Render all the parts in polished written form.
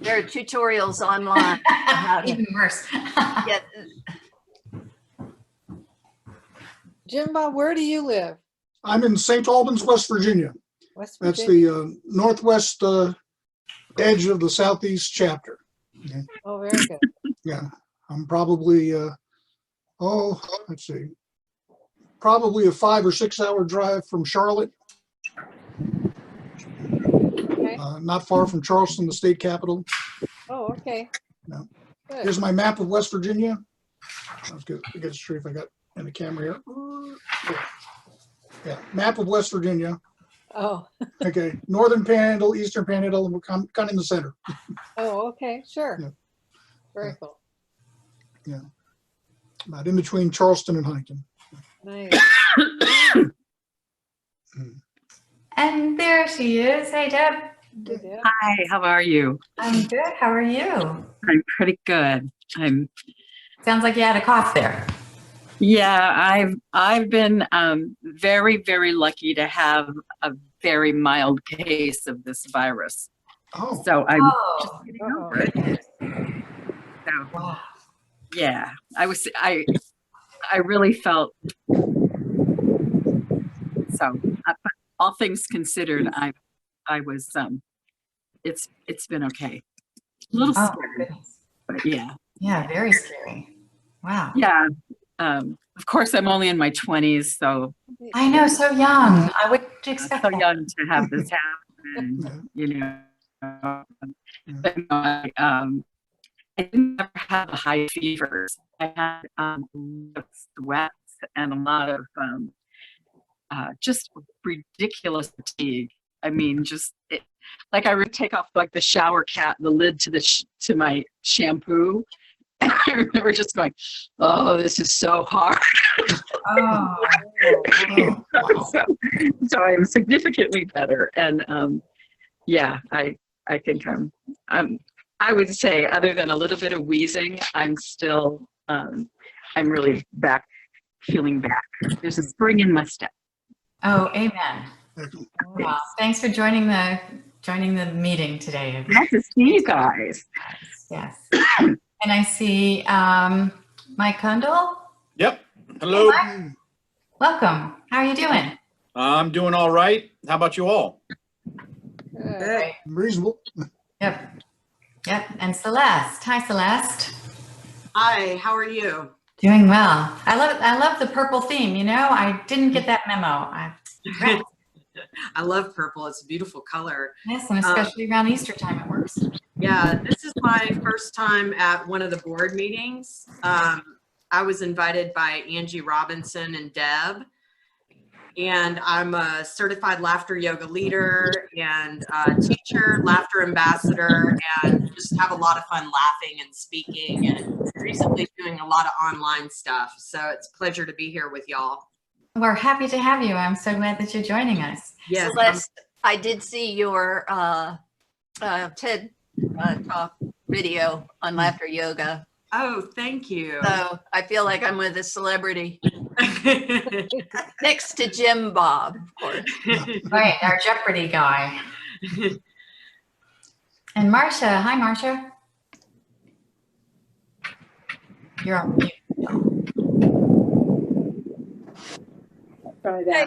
There are tutorials online. Even worse. Yeah. Jim Bob, where do you live? I'm in St. Albans, West Virginia. West That's Virginia. the northwest edge of the southeast chapter. Okay. Oh, very good. Yeah, I'm probably, let's see, probably a 5 or 6 hour drive from Charlotte. Okay. Not far from Charleston, the state capital. Oh, okay. No. Good. Here's my map of West Virginia. Let's get straight if I got in the camera here. Yeah, map of West Virginia. Oh, Okay, northern panhandle, eastern panhandle, and we're kind of in the center. oh, okay, sure. Yeah. Very Yeah. cool. Yeah, about in between Charleston and Huntington. Nice. And there she is. Hey, Deb. Hey, Deb. Hi, how are you? I'm good. How are you? I'm pretty good. Sounds like you had a cough there. Yeah, I've been very, very lucky to have a very mild case of this virus. Oh, So I'm just Oh, getting over it. So wow. yeah, I really felt so. But all things considered, I was it's been okay. A little Oh, scary, goodness. but yeah. Yeah, very scary. Wow. Yeah. Of course, I'm only in my 20s, so I know, so young. I would expect so that. young to have this happen, you know. But no, I didn't ever have high fevers. I had a lot of sweats and a lot of just ridiculous fatigue. I mean, like I would take off like the shower cap, the lid to my shampoo. I remember just going, "Oh, this is so hard." Oh, so I'm significantly better, and yeah, I think I would say, other than a little bit of wheezing, I'm still I'm really feeling back. There's a spring in my step. oh, amen. Wow. Thanks for joining the meeting today. Nice to see you guys. Yes. And I see Mike Kundal. Yep. Hello. Hey, Mike. Welcome. How are you doing? I'm doing all right. How about you all? Good. Great. reasonable. Yep. Yep. And Celeste. Hi, Celeste. Hi, how are you? Doing well. I love the purple theme. You know, I didn't get that memo. I love purple. It's a beautiful color. Yes, and especially around Easter time, it works. Yeah, this is my first time at one of the board meetings. I was invited by Angie Robinson and Deb, and I'm a certified laughter yoga leader and teacher, laughter ambassador, and just have a lot of fun laughing and speaking, and recently doing a lot of online stuff. So it's a pleasure to be here with y'all. We're happy to have you. I'm so glad that you're joining us. Yes, Celeste, I did see your TED Talk video on laughter yoga. oh, thank you. So I feel like I'm with a celebrity next to Jim Bob, of course. Right, our Jeopardy guy. And Marcia. Hi, Marcia. You're on mute. Hey,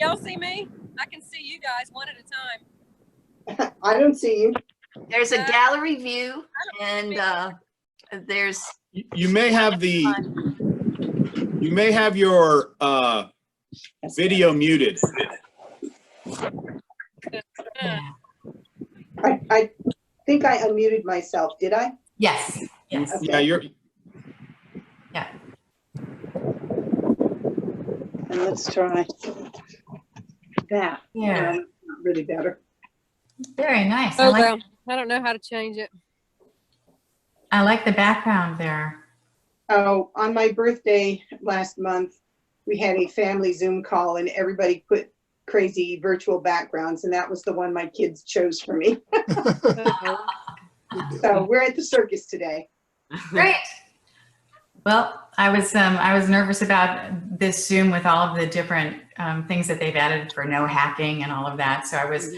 y'all see me? I can see you guys one at a time. I don't see you. There's a gallery view, and there's You may have your video muted. I think I unmuted myself. Did I? Yes. Yes. Okay. Yeah, you're. Yeah. And let's try that. Yeah. Not really better. Very nice. Oh, well, I don't know how to change it. I like the background there. Oh, on my birthday last month, we had a family Zoom call and everybody put crazy virtual backgrounds, and that was the one my kids chose for me. So we're at the circus today. Great. Well, I was nervous about this Zoom with all of the different things that they've added for no hacking and all of that. So I was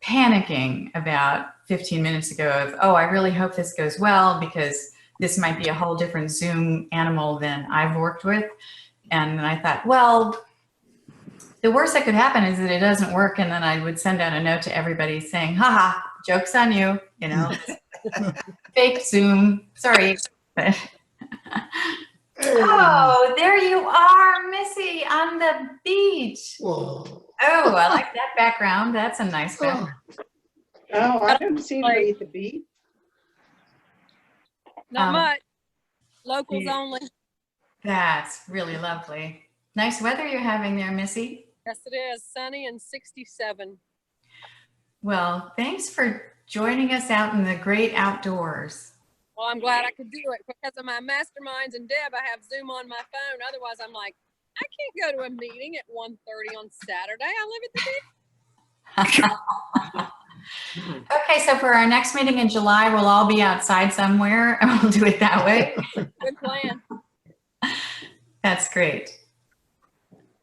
panicking about 15 minutes ago of, oh, I really hope this goes well because this might be a whole different Zoom animal than I've worked with. And then I thought, well, the worst that could happen is that it doesn't work. And then I would send out a note to everybody saying, haha, joke's on you, you know, fake Zoom, sorry. Oh, there you are, Missy, on the beach. Whoa. Oh, I like that background. That's a nice background. Oh, I don't see anybody at the beach. Not Um, much. Locals yeah. only. That's really lovely. Nice weather you're having there, Missy. Yes, it is. Sunny and 67. Well, thanks for joining us out in the great outdoors. Well, I'm glad I could do it because of my masterminds and Deb. I have Zoom on my phone. Otherwise, I'm like, I can't go to a meeting at 1:30 on Saturday. I live at the beach. Okay, so for our next meeting in July, we'll all be outside somewhere and we'll do it that way. Good plan. That's great.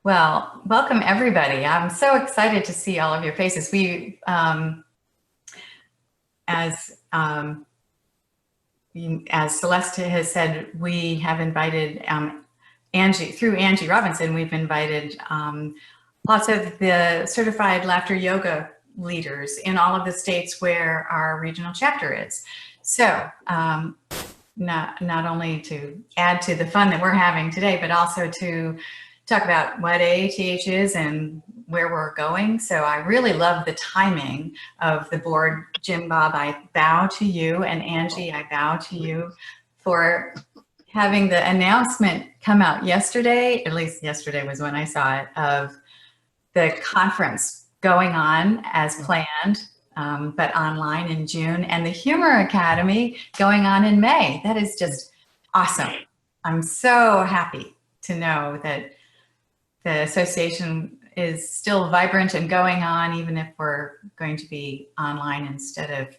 Well, welcome everybody. I'm so excited to see all of your faces. We, as Celeste has said, we have invited Angie, through Angie Robinson, we've invited lots of the certified laughter yoga leaders in all of the states where our regional chapter is. So not only to add to the fun that we're having today, but also to talk about what AATH is and where we're going. So I really love the timing of the board. Jim Bob, I bow to you, and Angie, I bow to you for having the announcement come out yesterday, at least yesterday was when I saw it, of the conference going on as planned, but online in June, and the Humor Academy going on in May. That is just awesome. I'm so happy to know that the association is still vibrant and going on, even if we're going to be online instead of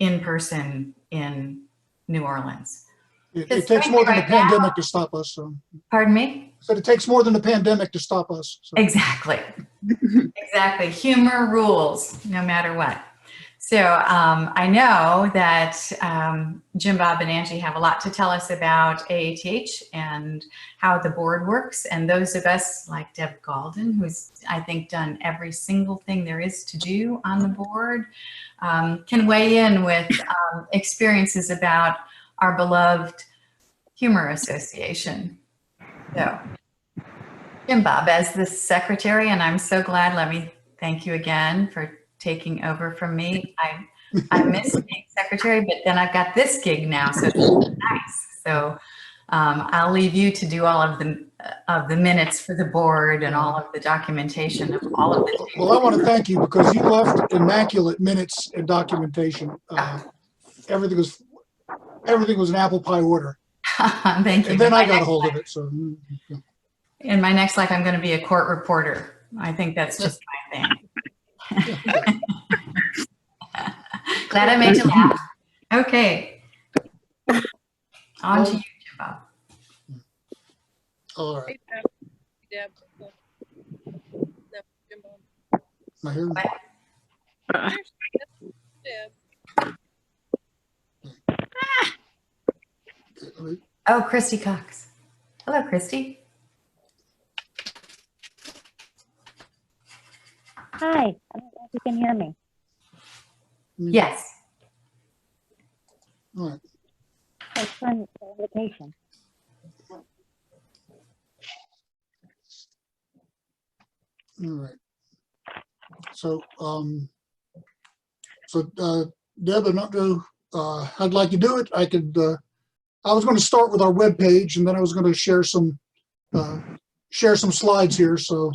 in person in New Orleans. It takes more than a pandemic to stop us. So. Pardon me? So it takes more than a pandemic to stop us. So. Exactly. Exactly. Humor rules no matter what. So I know that Jim Bob and Angie have a lot to tell us about AATH and how the board works. And those of us like Deb Galden, who's I think done every single thing there is to do on the board, can weigh in with experiences about our beloved Humor Association. So Jim Bob, as the secretary, and I'm so glad, let me thank you again for taking over from me. I miss being secretary, but then I've got this gig now, so it's nice. So I'll leave you to do all of the minutes for the board and all of the documentation of all of the. Well, I want to thank you because you left immaculate minutes and documentation. Everything was an apple pie order. Thank you. And then I got a hold of it. So. In my next life, I'm going to be a court reporter. I think that's just my thing. Glad I made you laugh. Okay. On to you, Jim Bob. All right. Hey, Deb. No, Jim Bob. Am I here? Deb. Oh, Christy Cox. Hello, Christy. Hi, I don't know if you can hear me. Yes. All right. Thanks for the invitation. All right. So, Deb, I'm not going to, I'd like to do it. I was going to start with our webpage, and then I was going to share some slides here. So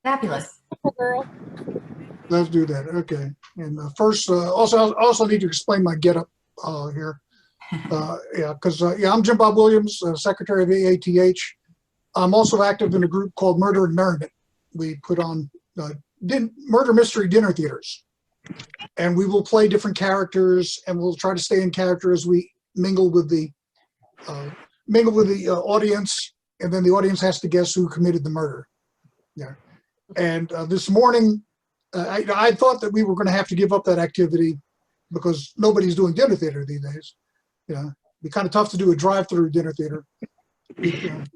Fabulous. Girl. let's do that. Okay. And first, also need to explain my getup here. Yeah, because I'm Jim Bob Williams, Secretary of AATH. I'm also active in a group called Murder and Merriment. We put on murder mystery dinner theaters, and we will play different characters, and we'll try to stay in character as we mingle with the audience, and then the audience has to guess who committed the murder. Yeah. And this morning, I thought that we were going to have to give up that activity because nobody's doing dinner theater these days. You know, it'd be kind of tough to do a drive-through dinner theater.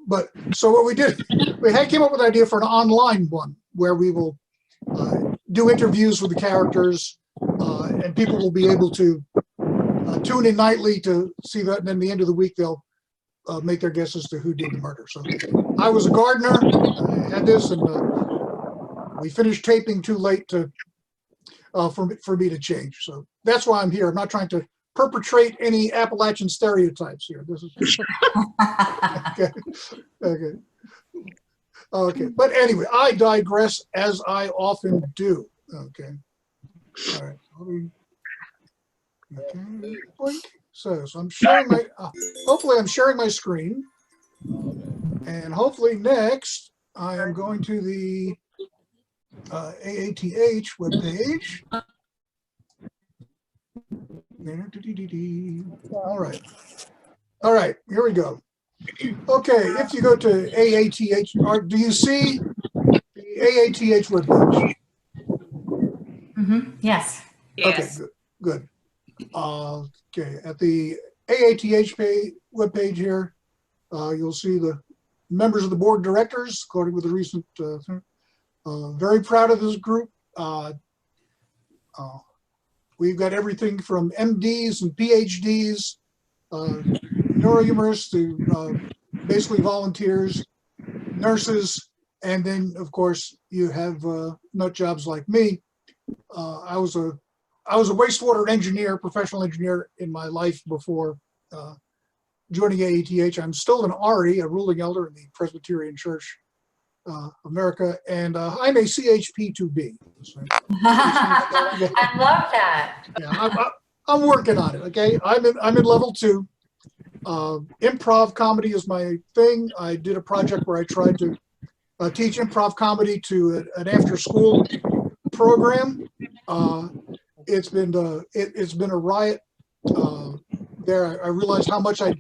But so what we did, came up with an idea for an online one where we will do interviews with the characters, and people will be able to tune in nightly to see that, and then at the end of the week they'll make their guesses to who did the murder. So I was a gardener. I had this, and we finished taping too late to for me to change. So that's why I'm here. I'm not trying to perpetrate any Appalachian stereotypes here. This is okay. Okay. Okay. But anyway, I digress as I often do. Okay. All right. Okay. Blink. So I'm sharing my. Hopefully, I'm sharing my screen, and hopefully next I am going to the AATH webpage. All right. All right, here we go. Okay, if you go to AATH, do you see the AATH webpage? Yes. Yes. Okay, good. Okay, at the AATH webpage here, you'll see the members of the board of directors, according with the recent thing. Very proud of this group. We've got everything from MDs and PhDs, neurohumorists to basically volunteers, nurses, and then of course you have nut jobs like me. I was a wastewater engineer, professional engineer in my life before joining AATH. I'm still an RE, a ruling elder in the Presbyterian Church America, and I'm a CHP2B. So, I love that. yeah, I'm working on it. Okay, I'm in level 2. Improv comedy is my thing. I did a project where I tried to teach improv comedy to an after-school program. It's been a riot there. I realized how much I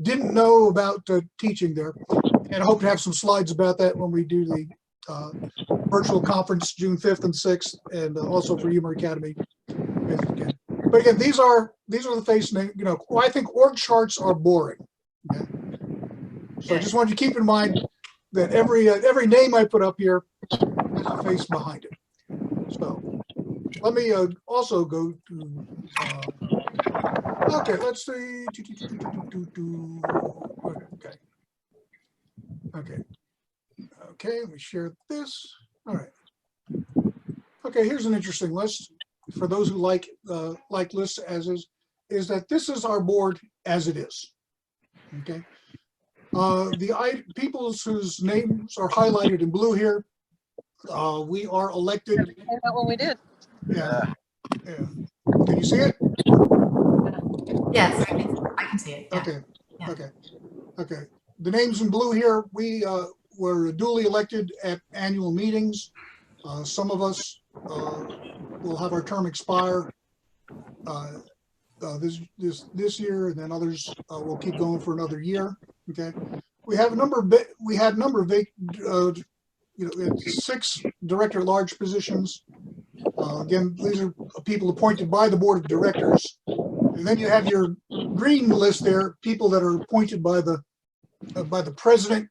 didn't know about teaching there, and I hope to have some slides about that when we do the virtual conference June 5th and 6th, and also for Humor Academy. But again, these are the face name. You know, I think org charts are boring. Okay? So I just wanted you to keep in mind that every name I put up here has a face behind it. So let me also go to. Okay, let's see. Okay. Okay. Okay, let me share this. All right. Okay, here's an interesting list for those who like lists as is that this is our board as it is. Okay. The people whose names are highlighted in blue here, we are elected. That's what we did. Yeah. Yeah. Can you see it? Yes, I can see it. Yeah. Okay. Yeah. Okay. Okay. The names in blue here, we were duly elected at annual meetings. Some of us will have our term expire this year, and then others will keep going for another year. Okay. We have a number of 6 director at large positions. Again, these are people appointed by the board of directors. And then you have your green list there, people that are appointed by the president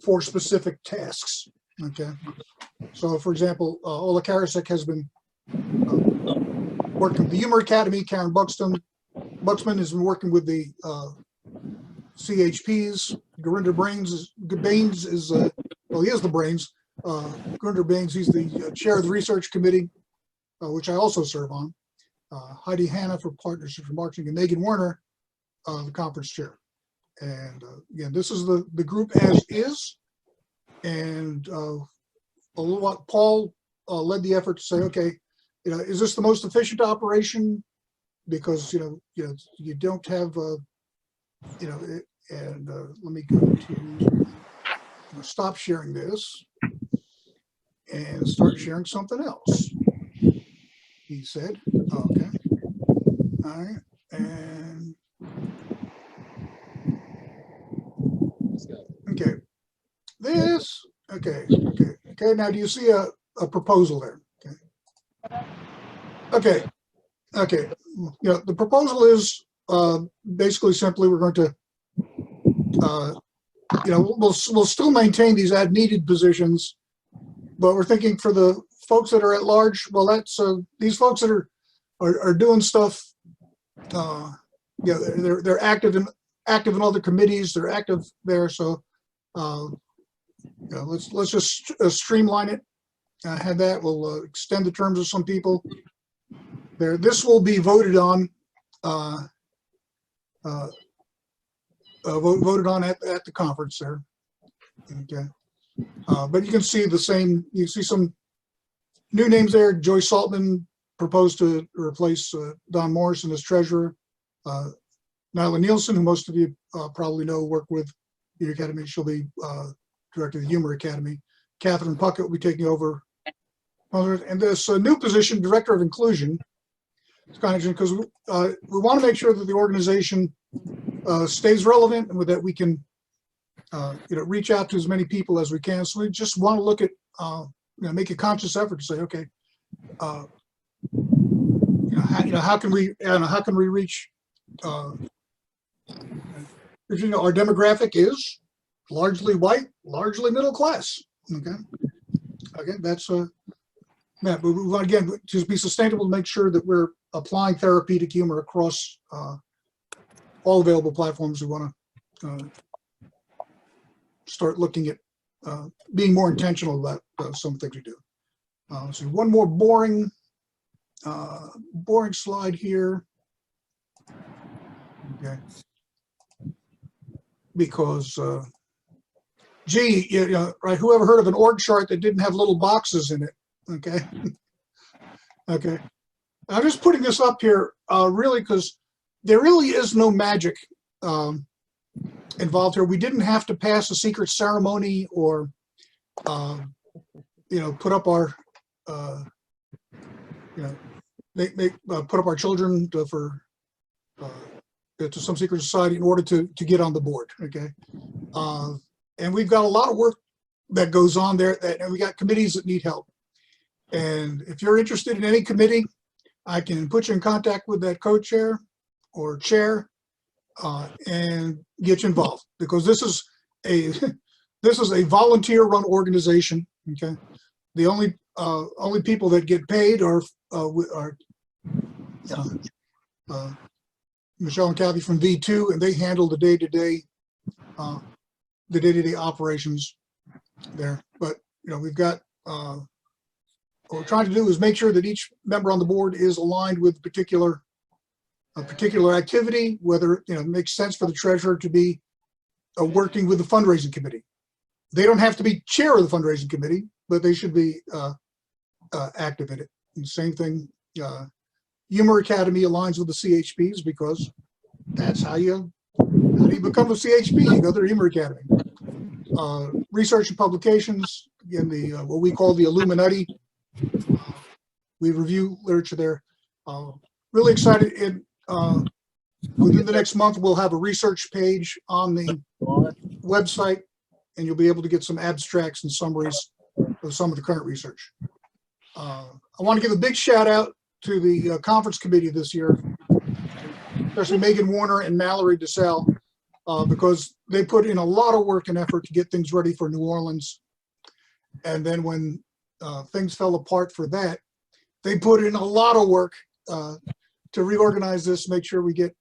for specific tasks. Okay. So, for example, Ola Karasek has been working with the Humor Academy. Karen Buxman has been working with the CHPs. Gurinder Baines is well, he is the brains. Gurinder Baines, he's the chair of the research committee, which I also serve on. Heidi Hanna for Partnership for Marketing, and Megan Werner, the conference chair. And again, this is the group as is. And a little what Paul led the effort to say, okay, is this the most efficient operation? Because you don't have let me go to stop sharing this and start sharing something else. He said, okay, all right, and okay, this, okay. Now, do you see a proposal there? Okay, Okay. The proposal is basically simply we're going to, we'll still maintain these as needed positions, but we're thinking for the folks that are at large, well, that's these folks that are doing stuff. They're active in other committees. They're active there, so let's just streamline it. Have that. We'll extend the terms of some people. There, this will be voted on. Voted on at the conference there. Okay, but you can see the same. You see some new names there. Joyce Saltman proposed to replace Don Morrison as treasurer. Nyla Nielsen, who most of you probably know, work with the Academy. She'll be director of the Humor Academy. Catherine Puckett will be taking over. And this new position, director of inclusion, it's kind of interesting because we want to make sure that the organization stays relevant and that we can reach out to as many people as we can. So we just want to look at make a conscious effort to say, okay, how can we reach our demographic is largely white, largely middle class. Okay, that's but we want, again, to be sustainable, to make sure that we're applying therapeutic humor across all available platforms. We want to start looking at being more intentional about some things we do. So one more boring slide here. Okay. Because, right, whoever heard of an org chart that didn't have little boxes in it? Okay. Okay. I'm just putting this up here really because there really is no magic involved here. We didn't have to pass a secret ceremony or, put up our, put up our children to some secret society in order to get on the board. Okay. And we've got a lot of work that goes on there, and we got committees that need help. And if you're interested in any committee, I can put you in contact with that co-chair or chair and get you involved, because this is a volunteer run organization. Okay. The only people that get paid are Michelle and Kathy from V2, and they handle the day-to-day operations there. But we've got what we're trying to do is make sure that each member on the board is aligned with a particular activity, whether it makes sense for the treasurer to be working with the fundraising committee. They don't have to be chair of the fundraising committee, but they should be active in it. And same thing, Humor Academy aligns with the CHPs because that's how you become a CHP. You go to the Humor Academy. Research and publications, again, the what we call the Illuminati. We review literature there. Really excited. Within the next month, we'll have a research page on the website, and you'll be able to get some abstracts and summaries of some of the current research. I want to give a big shout out to the conference committee this year, especially Megan Warner and Mallory DeSalle, because they put in a lot of work and effort to get things ready for New Orleans. And then when things fell apart for that, they put in a lot of work to reorganize this, make sure we get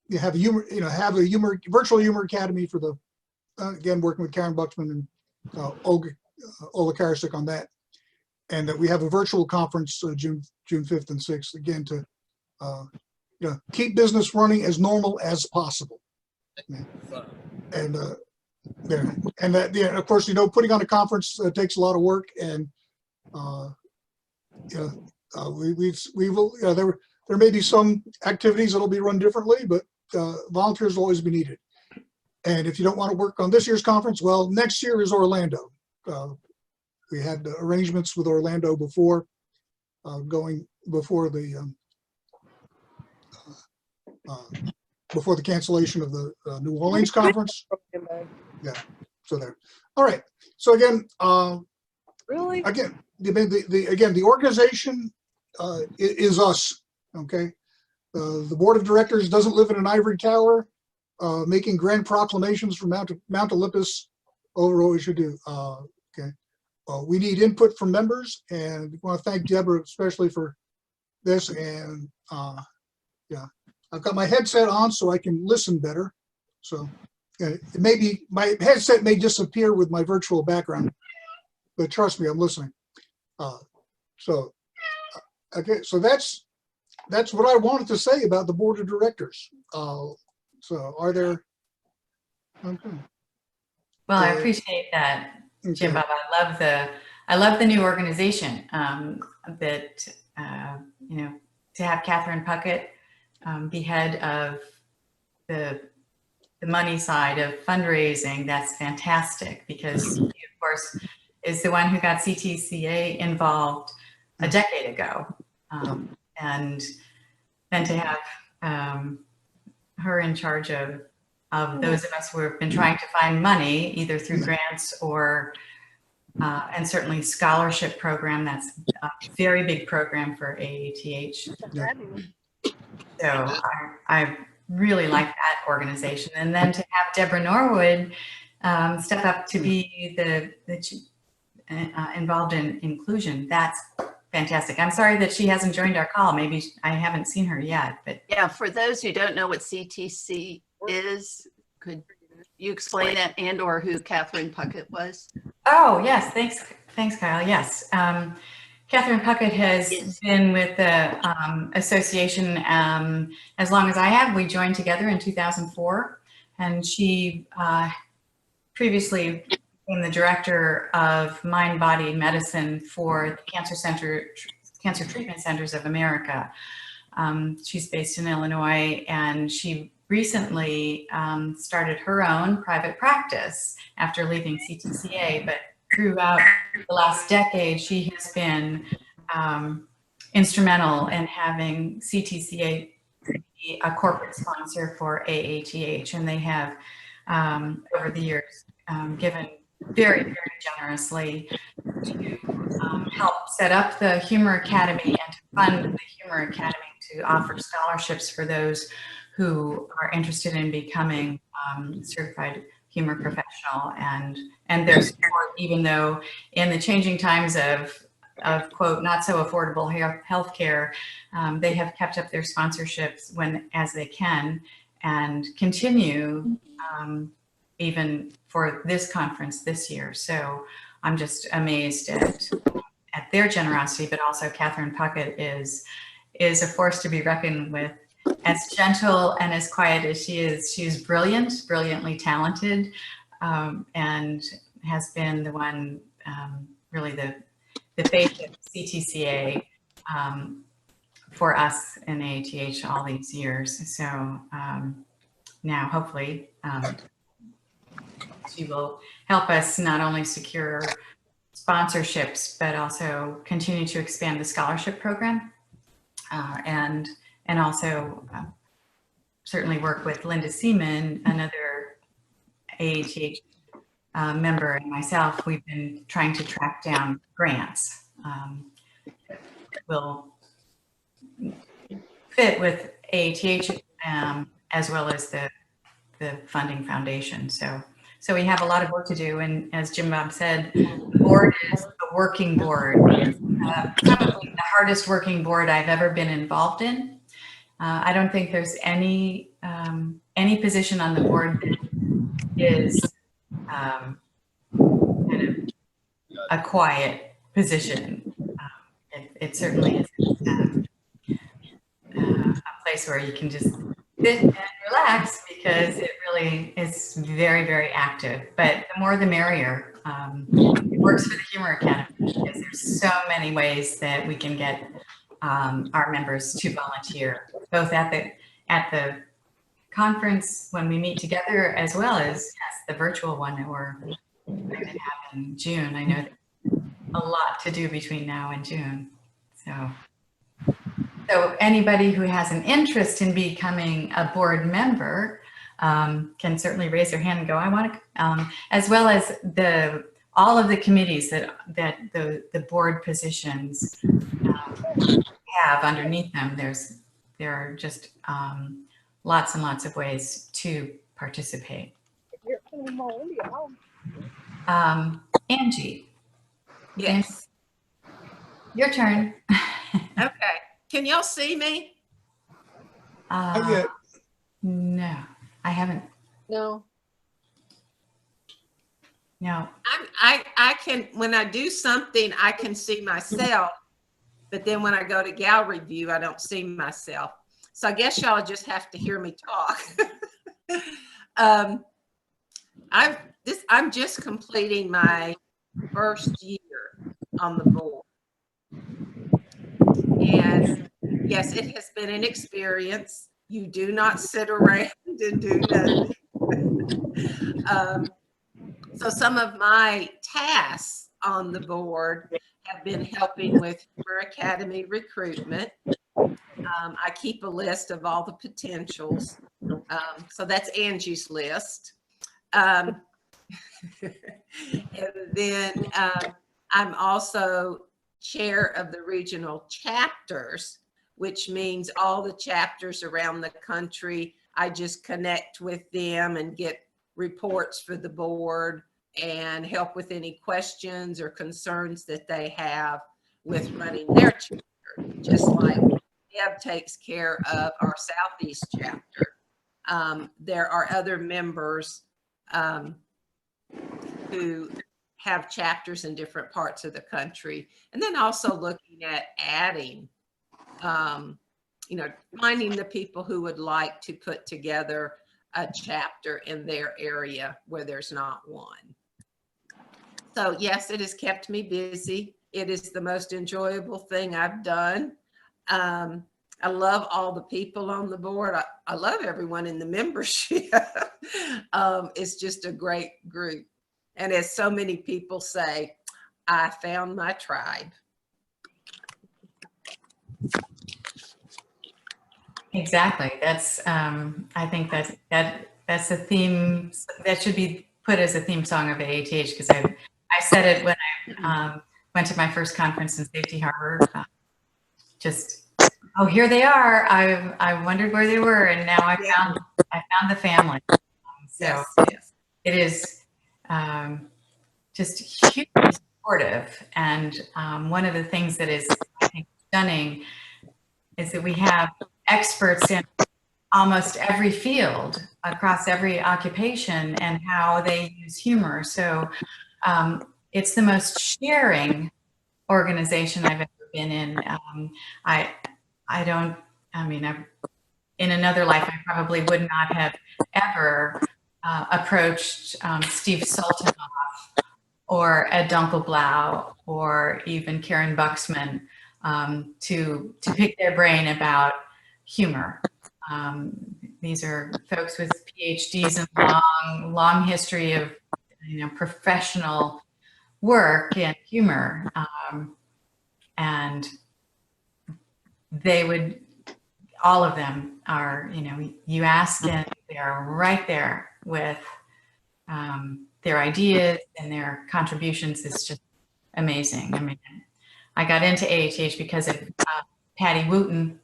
you have a virtual humor academy for the again, working with Karen Buxman and Ola Karasik on that, and that we have a virtual conference June 5th and 6th again to keep business running as normal as possible. And that of course putting on a conference takes a lot of work, and we will there may be some activities that'll be run differently, but volunteers will always be needed. And if you don't want to work on this year's conference, well, next year is Orlando. We had arrangements with Orlando before before the cancellation of the New Orleans conference. Yeah, so there. All right. So again, Really? again, again, the organization is us, okay? The board of directors doesn't live in an ivory tower making grand proclamations from Mount Olympus over what we should do, okay? We need input from members, and I want to thank Deborah especially for this, and yeah, I've got my headset on so I can listen better. So maybe my headset may disappear with my virtual background, but trust me, I'm listening. So okay, so that's what I wanted to say about the board of directors. So are there? Okay. Well, I appreciate that, Jim Okay. Bob. I love the new organization that you know, to have Catherine Puckett be head of the money side of fundraising. That's fantastic, because he, of course, is the one who got CTCA involved a decade ago, and then to have her in charge of those of us who have been trying to find money, either through grants or and certainly scholarship program. That's a very big program for AATH. Yeah. So I really like that organization. And then to have Deborah Norwood step up to be the involved in inclusion, that's fantastic. I'm sorry that she hasn't joined our call. Maybe I haven't seen her yet, but Yeah, for those who don't know what CTC is, could you explain that, and or who Catherine Puckett was? oh yes, thanks Kyle. Yes, Catherine Puckett has been with the association as long as I have. We joined together in 2004, and she previously became the director of mind-body medicine for the Cancer Treatment Centers of America. She's based in Illinois, and she recently started her own private practice after leaving CTCA, but throughout the last decade, she has been instrumental in having CTCA be a corporate sponsor for AATH, and they have over the years given very, very generously to help set up the Humor Academy and to fund the Humor Academy to offer scholarships for those who are interested in becoming certified humor professional, and their support, even though in the changing times of quote, not so affordable healthcare, they have kept up their sponsorships as they can, and continue even for this conference this year. So I'm just amazed at their generosity, but also Catherine Puckett is a force to be reckoned with. As gentle and as quiet as she is, she's brilliantly talented, and has been the one, really the face of CTCA for us in AATH all these years. So now hopefully she will help us not only secure sponsorships, but also continue to expand the scholarship program, and also certainly work with Linda Seaman, another AATH member, and myself. We've been trying to track down grants that will fit with AATH as well as the funding foundation. So we have a lot of work to do, and as Jim Bob said, the board is a working board. It's probably the hardest working board I've ever been involved in. I don't think there's any position on the board that is kind of a quiet position. It certainly isn't a place where you can just sit and relax, because it really is very, very active. But the more the merrier. It works for the Humor Academy, because there's so many ways that we can get our members to volunteer, both at the conference when we meet together, as well as the virtual one that we're going to have in June. I know there's a lot to do between now and June. So anybody who has an interest in becoming a board member can certainly raise their hand and go, I want to, as well as all of the committees that the board positions have underneath them, there are just lots and lots of ways to participate. Angie, Yes. your turn. Okay. Can y'all see me? Yeah. No, I haven't. No. No. I can, when I do something, I can see myself, but then when I go to gallery view, I don't see myself. So I guess y'all just have to hear me talk. I'm just completing my first year on the board. And yes, it has been an experience. You do not sit around and do nothing. So some of my tasks on the board have been helping with Humor Academy recruitment. I keep a list of all the potentials. So that's Angie's list. And then I'm also chair of the regional chapters, which means all the chapters around the country, I just connect with them and get reports for the board and help with any questions or concerns that they have with running their chapter, just like Deb takes care of our Southeast chapter. There are other members who have chapters in different parts of the country. And then also looking at adding, finding the people who would like to put together a chapter in their area where there's not one. So yes, it has kept me busy. It is the most enjoyable thing I've done. I love all the people on the board. I love everyone in the membership. It's just a great group. And as so many people say, I found my tribe. Exactly. That's I think that's a theme that should be put as a theme song of AATH, because I said it when I went to my first conference in Safety Harbor. Oh, here they are. I wondered where they were, and now I found the family. So yes. It is just hugely supportive, and one of the things that is, I think, stunning is that we have experts in almost every field across every occupation and how they use humor. So it's the most sharing organization I've ever been in. In another life, I probably would not have ever approached Steve Sultanoff or Ed Dunkelblau or even Karen Buxman to pick their brain about humor. These are folks with PhDs and long history of professional work in humor, and they would. All of them are, you ask and they're right there with their ideas and their contributions. Is just amazing. I mean, I got into AATH because of Patty Wooten,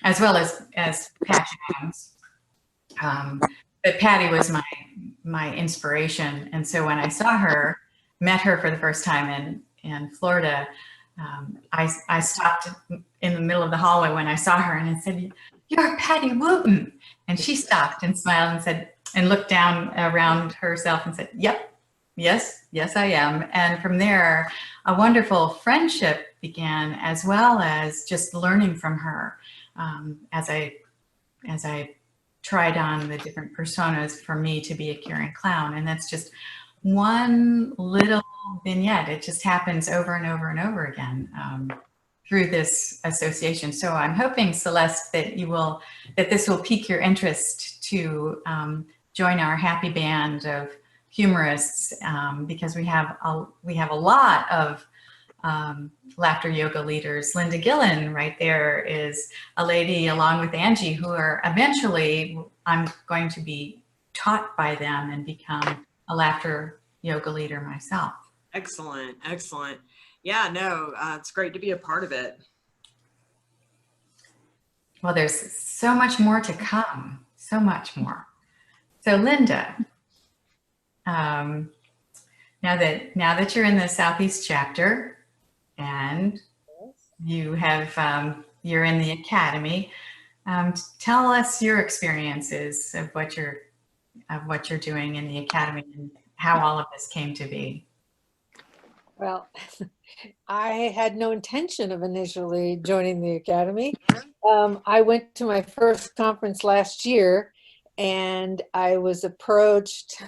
as well as Pat Jones. But Patty was my inspiration. And so when I met her for the first time in Florida, I stopped in the middle of the hallway when I saw her and I said, "You're Patty Wooten." And she stopped and smiled and said, and looked down around herself and said, "Yep, yes, I am." And from there, a wonderful friendship began, as well as just learning from her as I tried on the different personas for me to be a caring clown. And that's just one little vignette. It just happens over and over and over again through this association. So I'm hoping, Celeste, that this will pique your interest to join our happy band of humorists, because we have a lot of laughter yoga leaders. Linda Gillen right there is a lady, along with Angie, who are eventually, I'm going to be taught by them and become a laughter yoga leader myself. Excellent, excellent. Yeah, no, it's great to be a part of it. Well, there's so much more to come, so much more. So Linda, now that you're in the Southeast chapter and you have, you're in the academy, tell us your experiences of what you're doing in the academy and how all of this came to be. Well, I had no intention of initially joining the academy. I went to my first conference last year and I was approached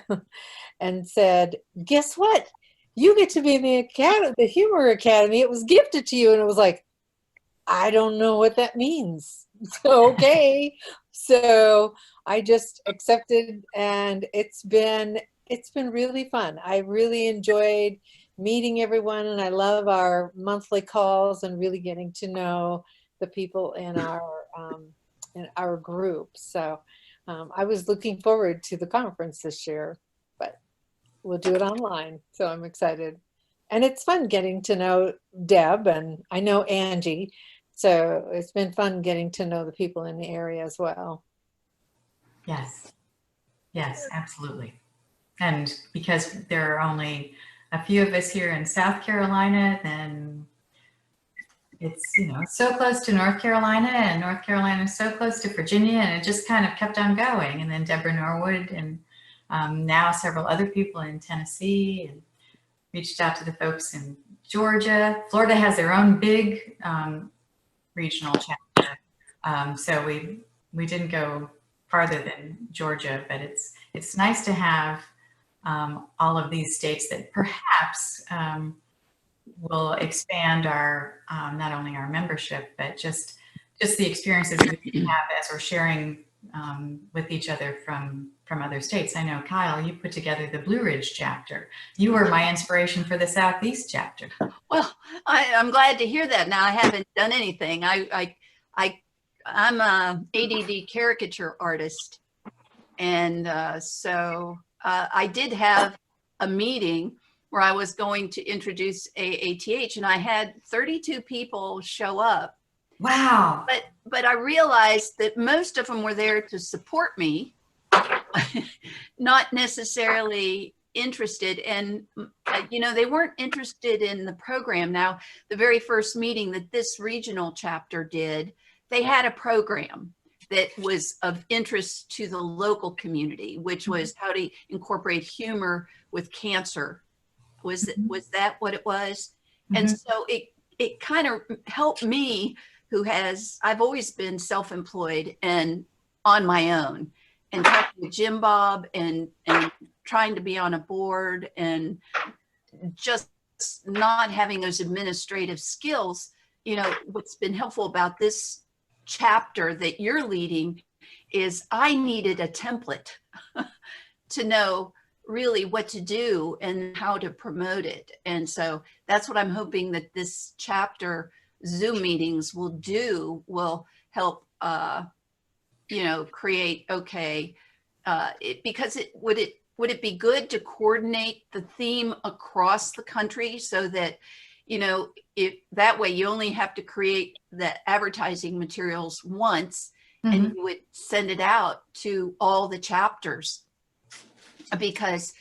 and said, guess what? You get to be in the academy, the Humor Academy. It was gifted to you. And it was like, I don't know what that means. So, okay. So I just accepted, and it's been really fun. I really enjoyed meeting everyone, and I love our monthly calls and really getting to know the people in our group. So I was looking forward to the conference this year, but we'll do it online. So I'm excited. And it's fun getting to know Deb, and I know Angie. So it's been fun getting to know the people in the area as well. Yes, yes, absolutely. And because there are only a few of us here in South Carolina, then it's, you know, so close to North Carolina, and North Carolina is so close to Virginia, and it just kind of kept on going. And then Deborah Norwood and now several other people in Tennessee, and reached out to the folks in Georgia. Florida has their own big regional chapter. So we didn't go farther than Georgia, but it's nice to have all of these states that perhaps will expand our not only our membership, but just the experiences that we have as we're sharing with each other from other states. I know, Kyle, you put together the Blue Ridge chapter. You were my inspiration for the Southeast chapter. Well, I'm glad to hear that. Now I haven't done anything. I'm a ADD caricature artist. And so I did have a meeting where I was going to introduce AATH, and I had 32 people show up. Wow. But I realized that most of them were there to support me, not necessarily interested. And, you know, they weren't interested in the program. Now, the very first meeting that this regional chapter did, they had a program that was of interest to the local community, which was how to incorporate humor with cancer. Was that what it was? And so it kind of helped me, I've always been self-employed and on my own, and talking with Jim Bob and trying to be on a board and just not having those administrative skills. You know, what's been helpful about this chapter that you're leading is I needed a template to know really what to do and how to promote it. And so that's what I'm hoping that this chapter Zoom meetings will help, you know, create, because would it be good to coordinate the theme across the country so that, you know, that way you only have to create the advertising materials once and you would send it out to all the chapters, because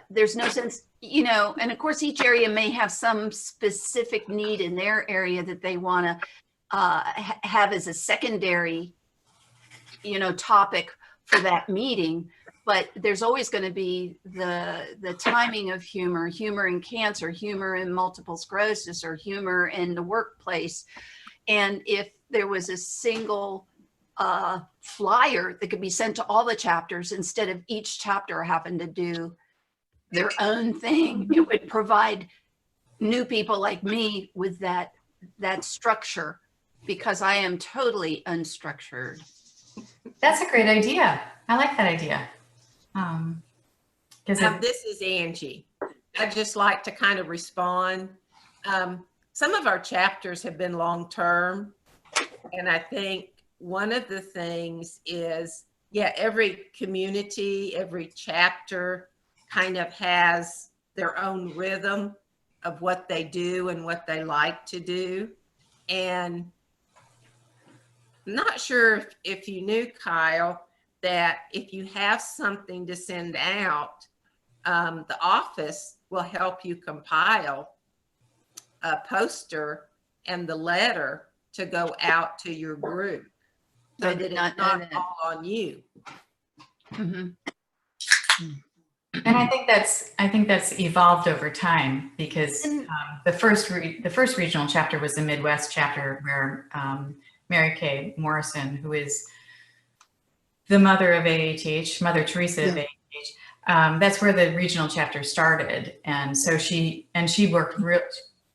there's no sense, you know, and of course each area may have some specific need in their area that they want to have as a secondary, you know, topic for that meeting. But there's always going to be the timing of humor in cancer, humor in multiple sclerosis, or humor in the workplace. And if there was a single flyer that could be sent to all the chapters instead of each chapter having to do their own thing, it would provide new people like me with that structure, because I am totally unstructured. That's a great idea. I like that idea. This is Angie. I'd just like to kind of respond. Some of our chapters have been long-term, and I think one of the things is, every community, every chapter kind of has their own rhythm of what they do and what they like to do. And I'm not sure if you knew, Kyle, that if you have something to send out, the office will help you compile a poster and the letter to go out to your group, so that it's not all on you. Mhm. And I think that's evolved over time, because the first regional chapter was the Midwest chapter, where Mary Kay Morrison, who is the mother of AATH, Mother Teresa of AATH, that's where the regional chapter started. And so she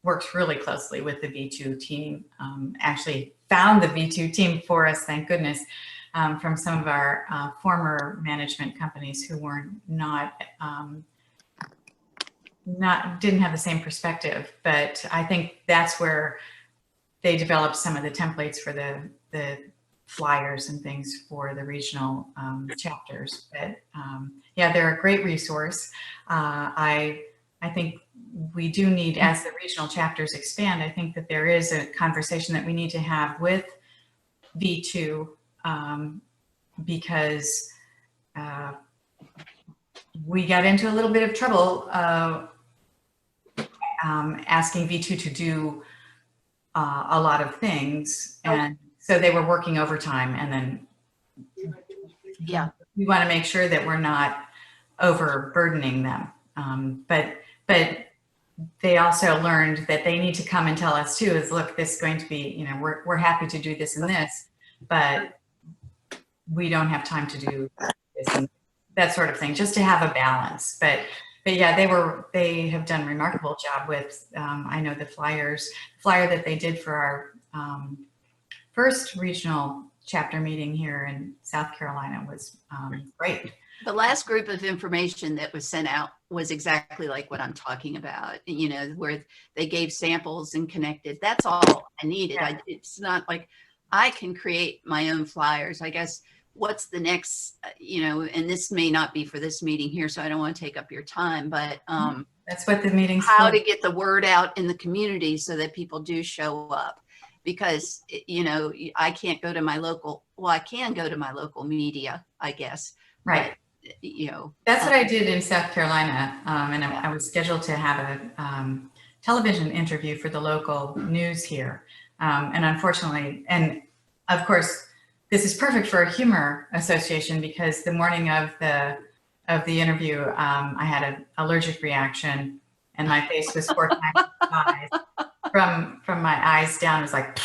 worked really closely with the V2 team, actually found the V2 team for us, thank goodness, from some of our former management companies who were didn't have the same perspective. But I think that's where they developed some of the templates for the flyers and things for the regional chapters. But yeah, they're a great resource. I think we do need, as the regional chapters expand, I think that there is a conversation that we need to have with V2, because we got into a little bit of trouble asking V2 to do a lot of things, and so they were working overtime, and then we want to make sure that we're not overburdening them. But they also learned that they need to come and tell us too, is look, this is going to be, we're happy to do this and this, but we don't have time to do this and that sort of thing, just to have a balance. But yeah, they have done a remarkable job with, I know the flyer that they did for our first regional chapter meeting here in South Carolina was great. The last group of information that was sent out was exactly like what I'm talking about, where they gave samples and connected. That's all I needed. It's not like I can create my own flyers. I guess what's the next, and this may not be for this meeting here, so I don't want to take up your time, but that's what the meeting's how for. to get the word out in the community so that people do show up. Because, I can't go to my local, I can go to my local media, I guess. Right. But, that's what I did in South Carolina. And I was scheduled to have a television interview for the local news here. And unfortunately, and of course, this is perfect for a humor association, because the morning of the interview, I had an allergic reaction, and my face was 4 times the size. From my eyes down, it was like,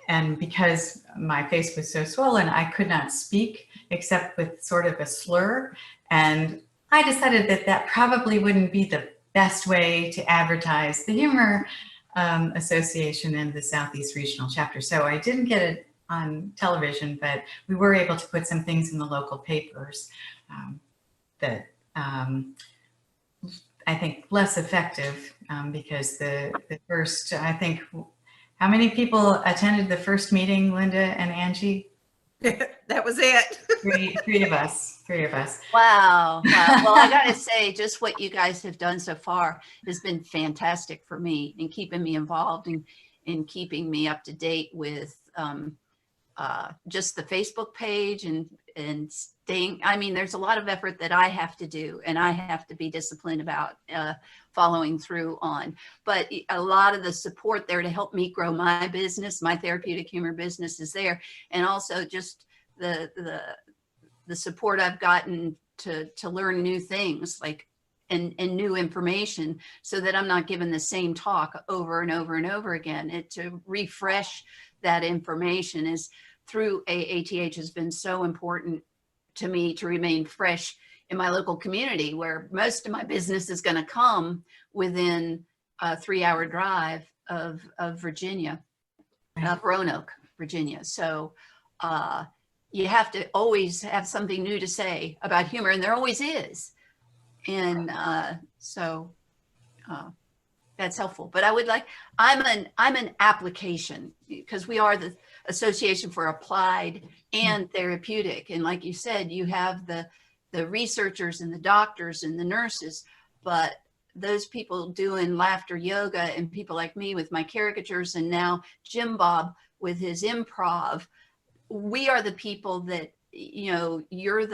and because my face was so swollen, I could not speak except with sort of a slur. And I decided that probably wouldn't be the best way to advertise the Humor Association in the Southeast Regional Chapter. So I didn't get it on television, but we were able to put some things in the local papers that I think less effective, because the first, I think, how many people attended the first meeting, Linda and Angie? That was it. Three of us. Wow. Well, I got to say, just what you guys have done so far has been fantastic for me in keeping me involved and in keeping me up to date with just the Facebook page and staying. I mean, there's a lot of effort that I have to do, and I have to be disciplined about following through on. But a lot of the support there to help me grow my business, my therapeutic humor business, is there, and also just the support I've gotten to learn new things, like and new information, so that I'm not given the same talk over and over and over again. To refresh that information is through AATH has been so important to me, to remain fresh in my local community, where most of my business is going to come within a 3-hour drive of Virginia, Roanoke, Virginia. So you have to always have something new to say about humor, and there always is. And so that's helpful. But I would like, I'm an application, because we are the Association for Applied and Therapeutic. And like you said, you have the the researchers and the doctors and the nurses, but those people doing laughter yoga and people like me with my caricatures, and now Jim Bob with his improv, we are the people that, you know, you're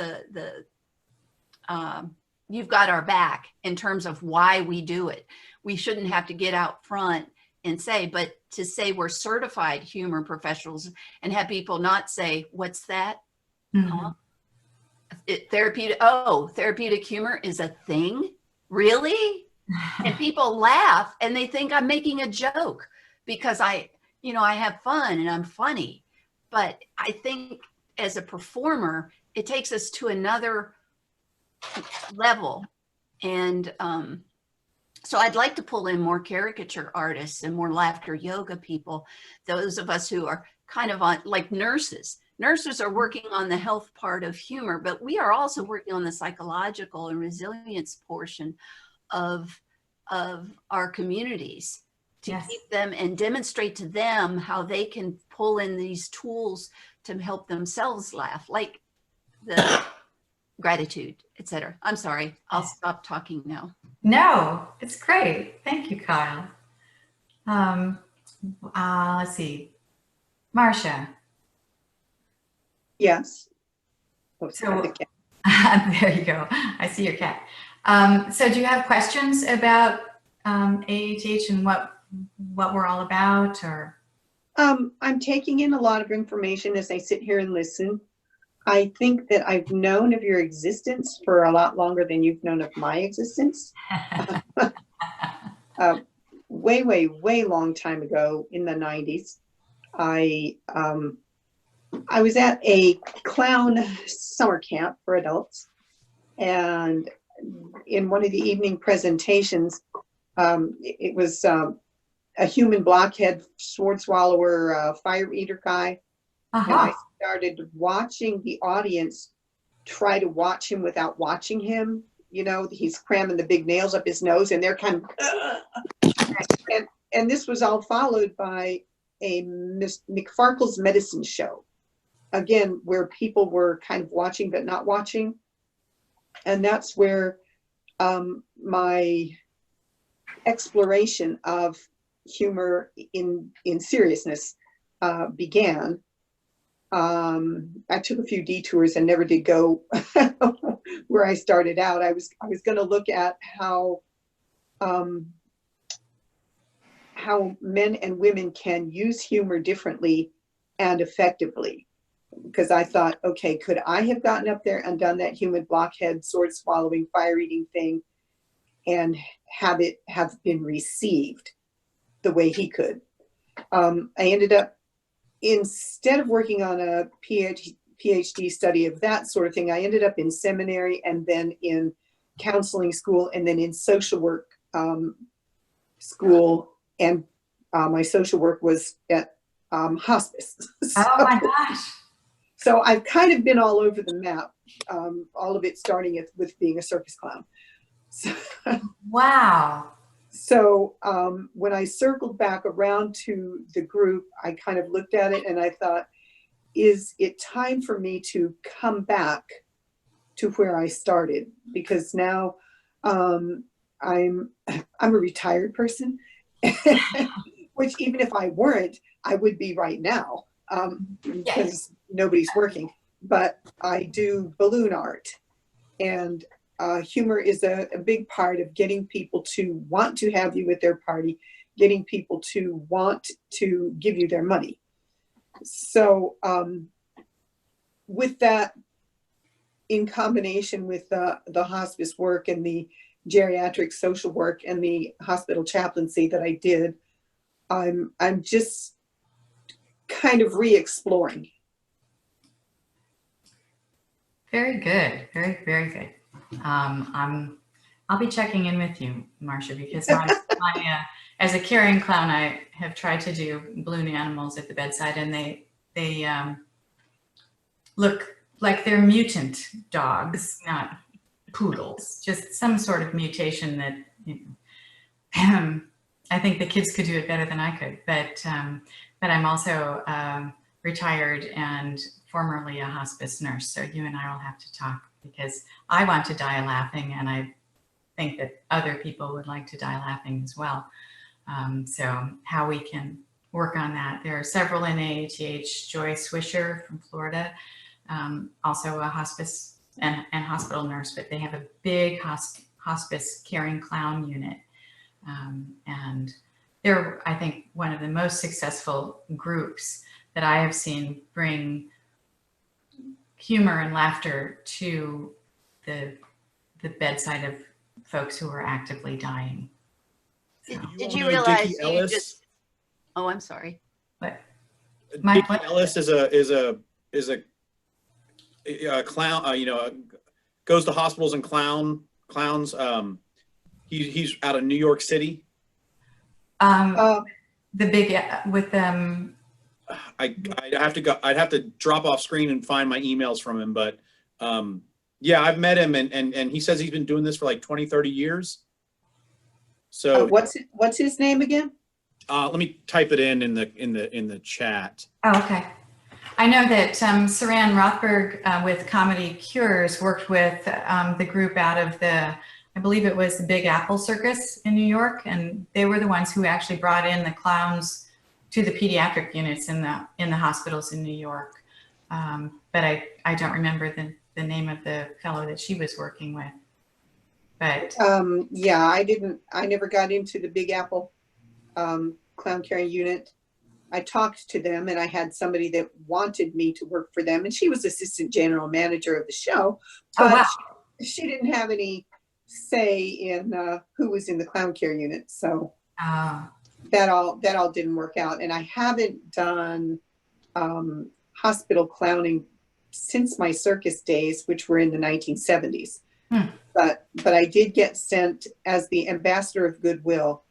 you've got our back in terms of why we do it. We shouldn't have to get out front and say, but to say we're certified humor professionals and have people not say, what's that? Huh? Therapeutic humor is a thing? Really? And people laugh and they think I'm making a joke because I have fun and I'm funny. But I think as a performer, it takes us to another level. And so I'd like to pull in more caricature artists and more laughter yoga people, those of us who are kind of on, like nurses. Nurses are working on the health part of humor, but we are also working on the psychological and resilience portion of our communities to keep them and demonstrate to them how they can pull in these tools to help themselves laugh, like the gratitude, etc. I'm sorry, I'll stop talking now. No, it's great. Thank you, Kyle. Let's see. Marcia. Yes. So, there you go. I see your cat. So do you have questions about AATH and what we're all about, or? I'm taking in a lot of information as I sit here and listen. I think that I've known of your existence for a lot longer than you've known of my existence. Way, way, way long time ago in the 90s, I was at a clown summer camp for adults, and in one of the evening presentations, it was a human blockhead, sword swallower, fire eater guy. And I started watching the audience try to watch him without watching him. You know, he's cramming the big nails up his nose and they're kind of, and this was all followed by a McFarkle's medicine show. Again, where people were kind of watching but not watching. And that's where my exploration of humor in seriousness began. I took a few detours and never did go where I started out. I was going to look at how men and women can use humor differently and effectively. Because I thought, okay, could I have gotten up there and done that human blockhead, sword swallowing, fire eating thing and have it have been received the way he could? I ended up, instead of working on a PhD study of that sort of thing, I ended up in seminary and then in counseling school and then in social work school. And my social work was at hospice. Oh my gosh. So I've kind of been all over the map, all of it starting with being a circus clown. So, wow. So when I circled back around to the group, I kind of looked at it and I thought, is it time for me to come back to where I started? Because now I'm a retired person, which even if I weren't, I would be right now. Because nobody's working, but I do balloon art, and humor is a big part of getting people to want to have you at their party, getting people to want to give you their money. So with that, in combination with the hospice work and the geriatric social work and the hospital chaplaincy that I did, I'm just kind of re-exploring. Very good. Very, very good. I'll be checking in with you, Marcia, because as a caring clown, I have tried to do balloon animals at the bedside, and they look like they're mutant dogs, not poodles, just some sort of mutation that, you know, I think the kids could do it better than I could, but I'm also retired and formerly a hospice nurse. So you and I will have to talk, because I want to die laughing, and I think that other people would like to die laughing as well. So how we can work on that. There are several in AATH. Joy Swisher from Florida, also a hospice and hospital nurse, but they have a big hospice caring clown unit. And they're, I think, one of the most successful groups that I have seen bring humor and laughter to the bedside of folks who are actively dying. So, Did all you know realize Dickie you Ellis? just, oh, I'm sorry. but Mike, Dickie Ellis is a clown. Goes to hospitals and clowns. He's out of New York City. the big with them. I'd have to go. I'd have to drop off screen and find my emails from him. But yeah, I've met him, and he says he's been doing this for like 20, 30 years. So what's his name again? let me type it in the chat. Oh, okay. I know that Saran Rothberg with Comedy Cures worked with the group out of the, I believe it was the Big Apple Circus in New York, and they were the ones who actually brought in the clowns to the pediatric units in the hospitals in New York. But I don't remember the name of the fellow that she was working with. But yeah, I never got into the Big Apple clown carrying unit. I talked to them, and I had somebody that wanted me to work for them, and she was assistant general manager of the show, but oh, wow. she didn't have any say in who was in the clown care unit. So that all didn't work out. And I haven't done hospital clowning since my circus days, which were in the 1970s. But I did get sent as the ambassador of goodwill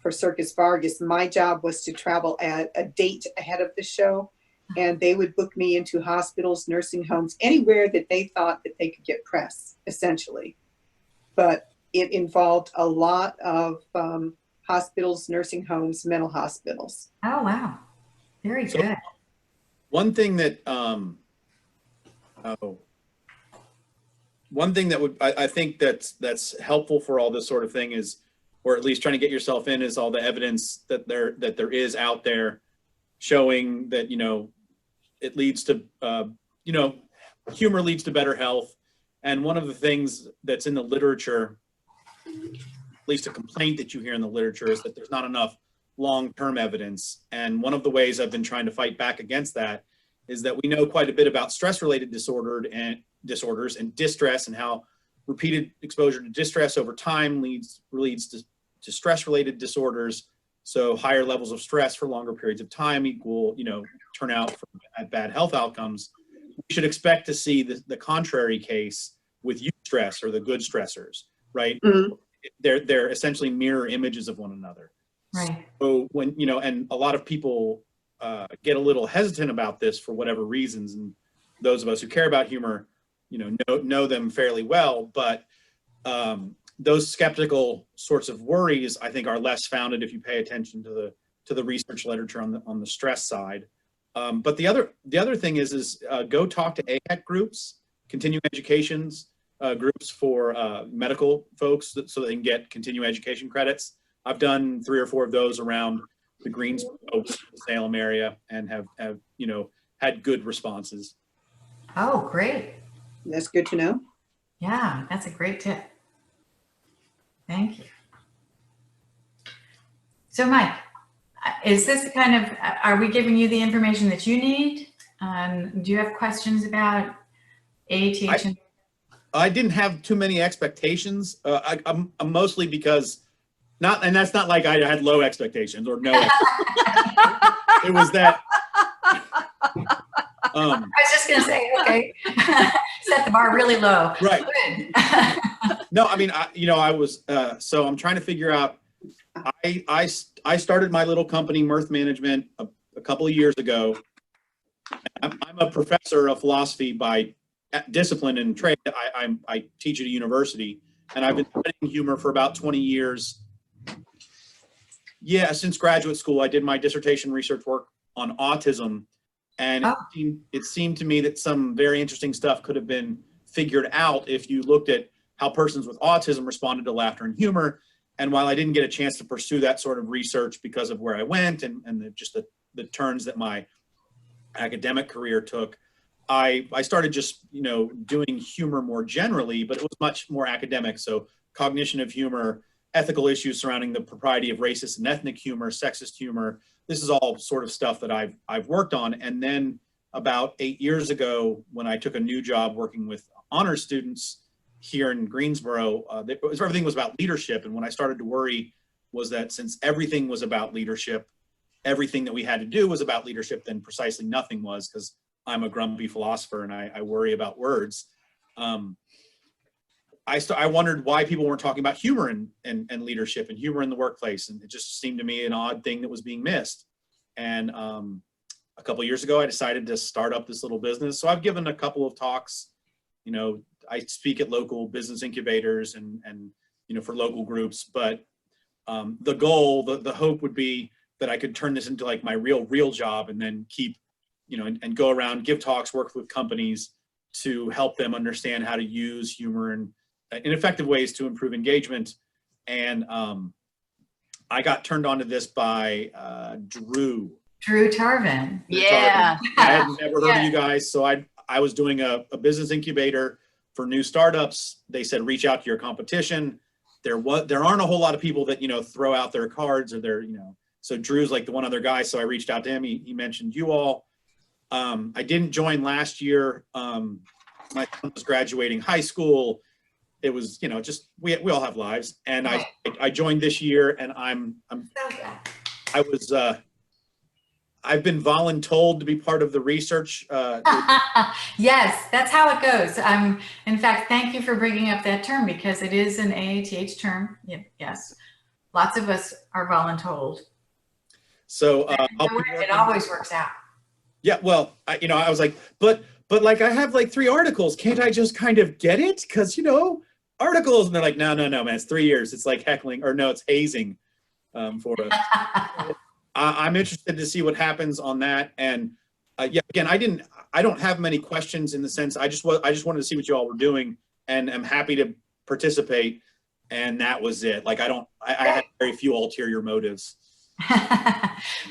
for Circus Vargas. My job was to travel at a date ahead of the show, and they would book me into hospitals, nursing homes, anywhere that they thought that they could get press, essentially. But it involved a lot of hospitals, nursing homes, mental hospitals. Oh, wow. Very good. One thing that I think that's helpful for all this sort of thing is, or at least trying to get yourself in, is all the evidence that there is out there showing that, it leads to, humor leads to better health. And one of the things that's in the literature, at least a complaint that you hear in the literature, is that there's not enough long-term evidence. And one of the ways I've been trying to fight back against that is that we know quite a bit about stress-related disorders and distress, and how repeated exposure to distress over time leads to stress-related disorders. So higher levels of stress for longer periods of time equal, turn out for bad health outcomes. We should expect to see the contrary case with eustress or the good stressors, right? Mm-hmm. They're essentially mirror images of one another. Right. So when, and a lot of people get a little hesitant about this for whatever reasons, and those of us who care about humor, know them fairly well, but those skeptical sorts of worries, I think, are less founded if you pay attention to the research literature on the stress side. But the other thing is go talk to AATH groups, continuing educations groups for medical folks, so they can get continuing education credits. I've done 3 or 4 of those around the Greensboro, Salem area, and have had good responses. Oh, great. That's good to know. Yeah, that's a great tip. Thank you. So Mike, is this are we giving you the information that you need? Do you have questions about AATH? I didn't have too many expectations. I'm mostly because and that's not like I had low expectations or no expectations. It was that. I was just going to say, okay, set the bar really low. Right. No, I mean, I was, so I'm trying to figure out, I started my little company, Mirth Management, a couple of years ago. I'm a professor of philosophy by discipline and trade. I teach at a university, and I've been studying humor for about 20 years. Yeah, since graduate school. I did my dissertation research work on autism. And Oh. it seemed to me that some very interesting stuff could have been figured out if you looked at how persons with autism responded to laughter and humor. And while I didn't get a chance to pursue that sort of research because of where I went and the turns that my academic career took, I started just, doing humor more generally, but it was much more academic. So cognition of humor, ethical issues surrounding the propriety of racist and ethnic humor, sexist humor. This is all sort of stuff that I've worked on. And then about 8 years ago, when I took a new job working with honor students here in Greensboro, everything was about leadership. And when I started to worry was that since everything was about leadership, everything that we had to do was about leadership, then precisely nothing was, because I'm a grumpy philosopher and I worry about words. I wondered why people weren't talking about humor and leadership and humor in the workplace. And it just seemed to me an odd thing that was being missed. And a couple of years ago, I decided to start up this little business. So I've given a couple of talks. I speak at local business incubators and for local groups. But the goal, the hope would be that I could turn this into like my real job, and then keep, and go around, give talks, work with companies to help them understand how to use humor in effective ways to improve engagement. And I got turned on to this by Drew Tarvin. Yeah. I had never heard of you guys, so I was doing a business incubator for new startups. They said reach out to your competition. There aren't a whole lot of people that throw out their cards, or so Drew's like the one other guy. So I reached out to him. He mentioned you all. I didn't join last year. My son was graduating high school. It was, just we all have lives, and I joined this year, and I've been voluntold to be part of the research. Yes, that's how it goes. In fact, thank you for bringing up that term, because it is an AATH term. Yes, lots of us are voluntold. So it always works out. Yeah, well, I was like, but like I have like 3 articles. Can't I just kind of get it? Because articles, and they're like, no, man, it's 3 years. It's like heckling, or no, it's hazing for us. I'm interested to see what happens on that. And again, I don't have many questions in the sense, I just wanted to see what you all were doing, and I'm happy to participate. And that was it. Like, I had very few ulterior motives.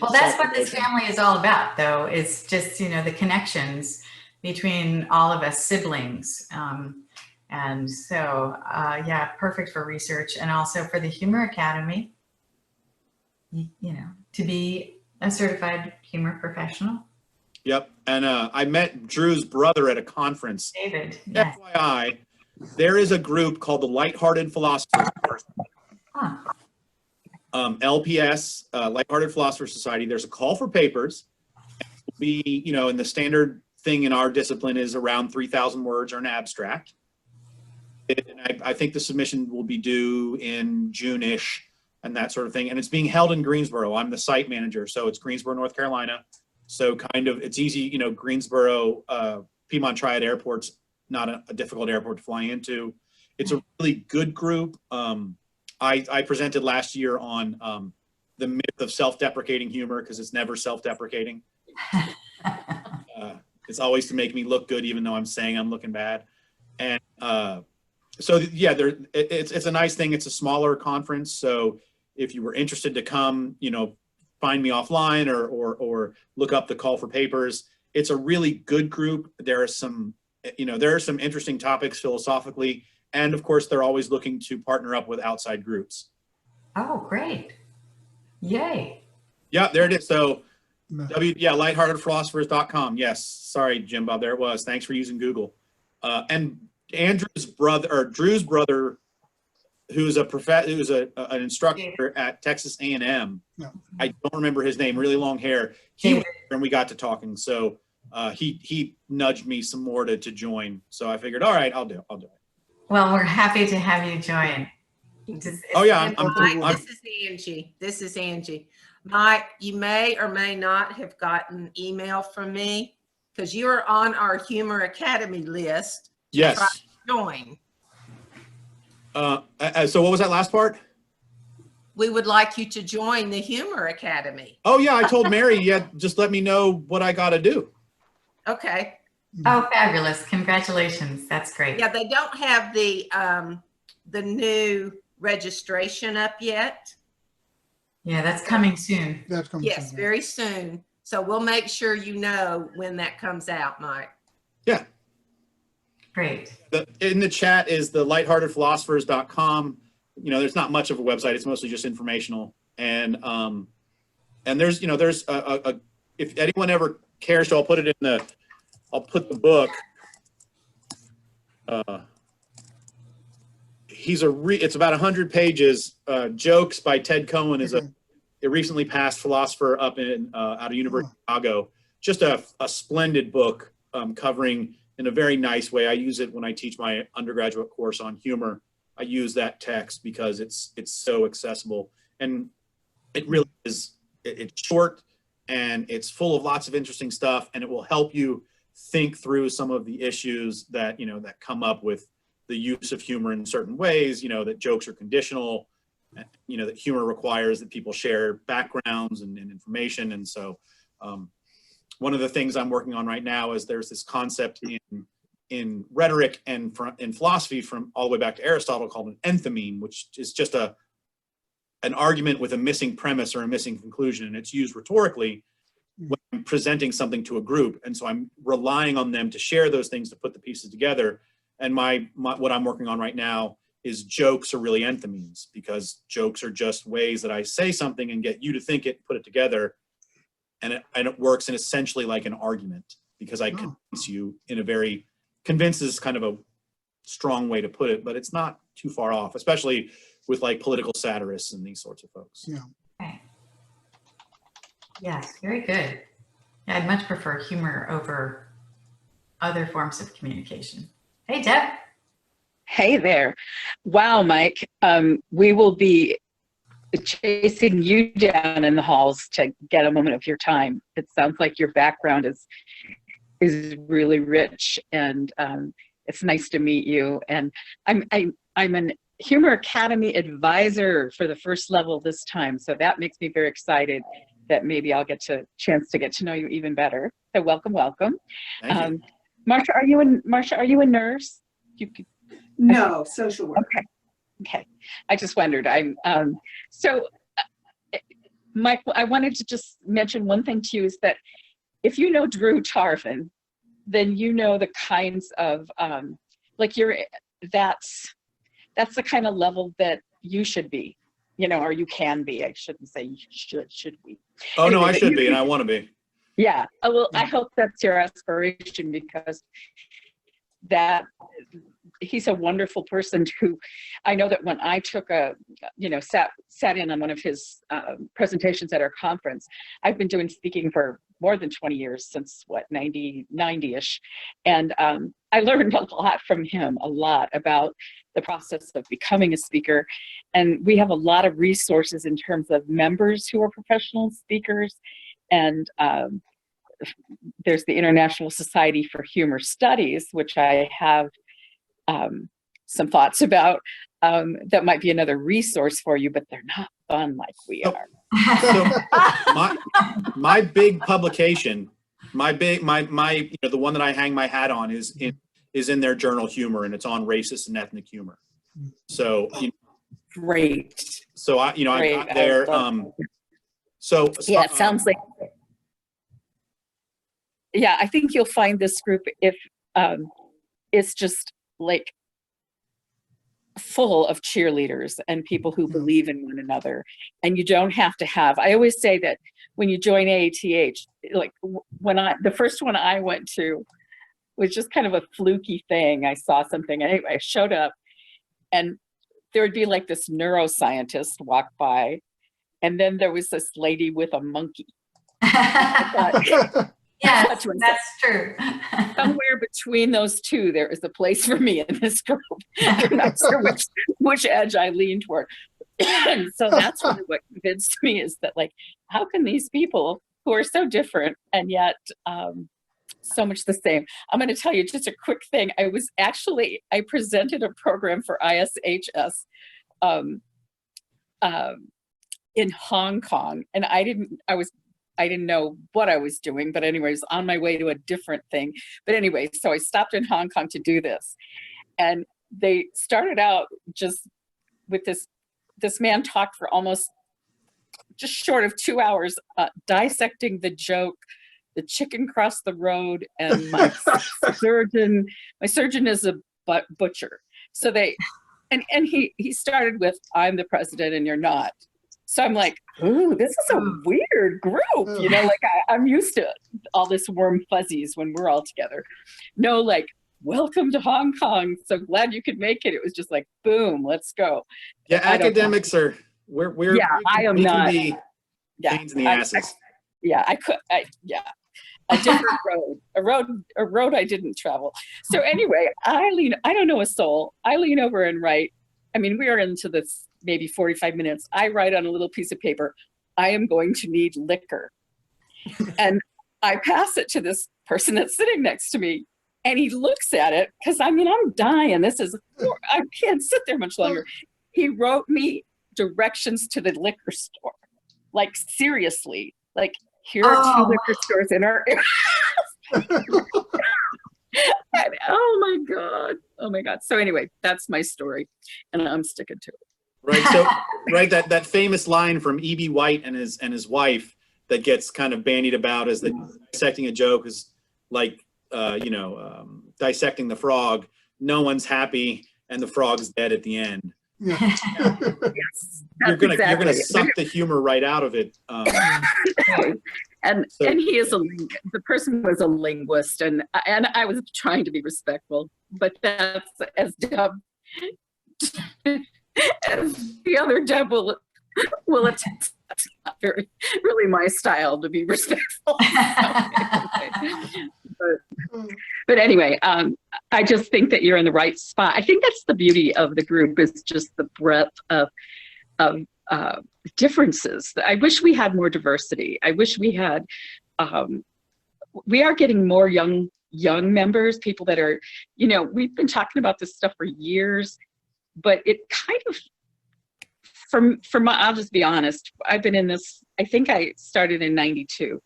Well, that's what this family is all about, though. It's just, the connections between all of us siblings. And so, yeah, perfect for research, and also for the Humor Academy, to be a certified humor professional. Yep. And I met Drew's brother at a conference. David. Yes. FYI, there is a group called the Lighthearted Philosophers. Huh. LPS, Lighthearted Philosopher Society. There's a call for papers. And and the standard thing in our discipline is around 3,000 words or an abstract. And I think the submission will be due in June-ish and that sort of thing. And it's being held in Greensboro. I'm the site manager, so it's Greensboro, North Carolina. So it's easy, Greensboro, Piedmont Triad Airport's not a difficult airport to fly into. It's a really good group. I presented last year on the myth of self-deprecating humor, because it's never self-deprecating. It's always to make me look good, even though I'm saying I'm looking bad. And so yeah, it's a nice thing. It's a smaller conference, so if you were interested to come, find me offline or look up the call for papers. It's a really good group. There are some interesting topics philosophically, and of course, they're always looking to partner up with outside groups. Oh, great! Yay! Yeah, there it is. So, lightheartedphilosophers.com. Yes, sorry, Jim Bob. There it was. Thanks for using Google. And Drew's brother, who's an instructor at Texas A&M. Yeah. I don't remember his name. Really long hair. He was there and we got to talking. So he nudged me some more to join. So I figured, all right, I'll do it. Well, we're happy to have you join. This is Angie. This is Angie. You may or may not have gotten an email from me, because you are on our Humor Academy list. Yes. Try to join. So what was that last part? we would like you to join the Humor Academy. Oh yeah, I told Mary, yeah, just let me know what I got to do. Okay. Oh, fabulous. Congratulations. That's great. Yeah, they don't have the new registration up yet. Yeah, that's coming soon. That's coming Yes, soon. very soon. So we'll make sure you know when that comes out, Mike. Yeah. Great. In the chat is the lightheartedphilosophers.com. You know, there's not much of a website. It's mostly just informational. And there's, you know, there's if anyone ever cares to, I'll put the book. It's about 100 pages. Jokes by Ted Cohen is a recently passed philosopher up in out of University of Chicago. Just a splendid book covering in a very nice way. I use it when I teach my undergraduate course on humor. I use that text because it's so accessible, and it really is. It's short and it's full of lots of interesting stuff, and it will help you think through some of the issues that, you know, that come up with the use of humor in certain ways. You know, that jokes are conditional, you know, that humor requires that people share backgrounds and information. And so one of the things I'm working on right now is there's this concept in rhetoric and in philosophy from all the way back to Aristotle called an enthymeme, which is just an argument with a missing premise or a missing conclusion. And it's used rhetorically when I'm presenting something to a group. And so I'm relying on them to share those things to put the pieces together. And what I'm working on right now is jokes are really enthymemes, because jokes are just ways that I say something and get you to think it, put it together. And it works in essentially like an argument, because I convince you in a very, convince is kind of a strong way to put it, but it's not too far off, especially with like political satirists and these sorts of folks. Yeah. Okay. Yes, very good. Yeah, I'd much prefer humor over other forms of communication. Hey, Deb. Hey there. Wow, Mike. We will be chasing you down in the halls to get a moment of your time. It sounds like your background is really rich, and it's nice to meet you. And I'm an Humor Academy advisor for the first level this time, so that makes me very excited that maybe I'll get a chance to get to know you even better. So welcome. Thank you. Marsha, are you a nurse? No, social work. Okay. I just wondered. Mike, I wanted to just mention one thing to you, is that if you know Drew Tarvin, then you know the kinds of that's the kind of level that you should be, you know, or you can be. I shouldn't say you should be. Oh, anyway, no, I should be, and I want to be. Yeah. Well, I hope that's your aspiration, because he's a wonderful person who, I know that when I took sat in on one of his presentations at our conference. I've been doing speaking for more than 20 years, since 90-ish. And I learned a lot from him, a lot about the process of becoming a speaker. And we have a lot of resources in terms of members who are professional speakers. And there's the International Society for Humor Studies, which I have some thoughts about. That might be another resource for you, but they're not fun like we are. So my big publication, the one that I hang my hat on is in their journal Humor, and it's on racist and ethnic humor. So Great. So I got there. Yeah, it sounds like. Yeah, I think you'll find this group, if it's just like full of cheerleaders and people who believe in one another. And you don't have to have, I always say that when you join AATH, like the first one I went to was just kind of a fluky thing. I saw something, anyway, I showed up, and there would be like this neuroscientist walk by, and then there was this lady with a monkey. Yes, that's true. Somewhere between those two, there is a place for me in this group. I'm not sure which edge I lean toward. And so that's really what convinced me, is that, like, how can these people who are so different and yet so much the same? I'm going to tell you just a quick thing. I presented a program for ISHS in Hong Kong, and I didn't know what I was doing, but anyways, on my way to a different thing. But anyway, so I stopped in Hong Kong to do this. And they started out just with this man talked for almost just short of 2 hours, dissecting the joke, the chicken crossed the road, and my surgeon is a butcher. So and he started with, I'm the president and you're not. So I'm like, ooh, this is a weird group, you know, like I'm used to all this warm fuzzies when we're all together. No, like, welcome to Hong Kong. So glad you could make it. It was just like, boom, let's go. Yeah, academics are, we're yeah, I am not. Be pains in the asses. A different a road I didn't travel. So anyway, I don't know a soul. I lean over and write. I mean, we are into this maybe 45 minutes. I write on a little piece of paper, I am going to need liquor. And I pass it to this person that's sitting next to me. And he looks at it, because I mean, I'm dying. I can't sit there much longer. He wrote me directions to the liquor store. Like, seriously, like, here are 2 liquor stores in our area. And, oh my God. So anyway, that's my story, and I'm sticking to it. Right. So, right, that famous line from E.B. White and his wife that gets kind of bandied about as the dissecting a joke is like, dissecting the frog. No one's happy, and the frog's dead at the end. Yeah. Yes, you're gonna suck the humor right out of it. And he is the person was a linguist, and I was trying to be respectful, but that's as Deb as the other Deb will attest. That's not really my style to be respectful. But anyway, I just think that you're in the right spot. I think that's the beauty of the group, is just the breadth of differences. I wish we had more diversity. I wish we had, we are getting more young members, people that are, we've been talking about this stuff for years, but it kind of, I'll just be honest, I've been in this, I think I started in 92.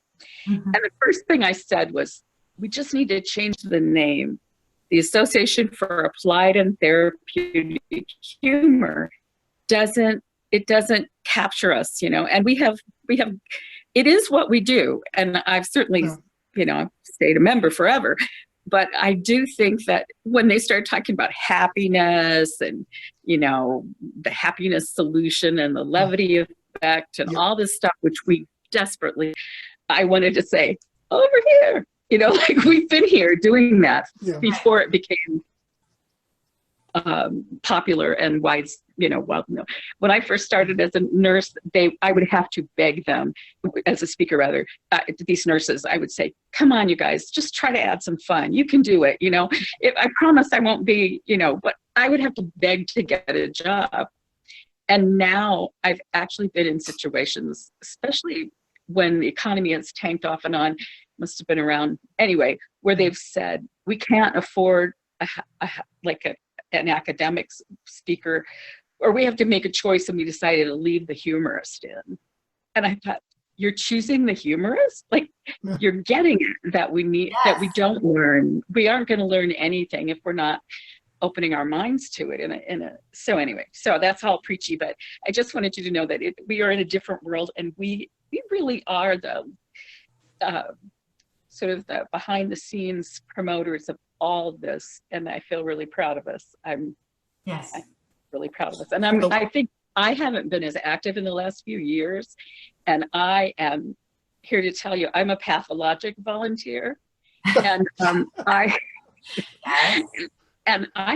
And the first thing I said was, we just need to change the name. The Association for Applied and Therapeutic Humor doesn't capture us, and we have, it is what we do. And I've certainly, stayed a member forever. But I do think that when they start talking about happiness and, the happiness solution and the levity effect and all this stuff, which we desperately, I wanted to say, over here, like we've been here doing that before it became popular and wide, when I first started as a nurse, I would have to beg them, as a speaker rather, these nurses, I would say, come on, you guys, just try to add some fun. You can do it. I promise I won't be, but I would have to beg to get a job. And now I've actually been in situations, especially when the economy has tanked off and on, must have been around anyway, where they've said, we can't afford an academic speaker, or we have to make a choice, and we decided to leave the humorist in. And I thought, you're choosing the humorist? Like, you're getting it, that we need, that we don't learn. We aren't going to learn anything if we're not opening our minds to it. So anyway, so that's all preachy, but I just wanted you to know that we are in a different world, and we really are the sort of the behind the scenes promoters of all of this, and I feel really proud of us. I'm really proud of us, and I think I haven't been as active in the last few years, and I am here to tell you I'm a pathologic volunteer, and I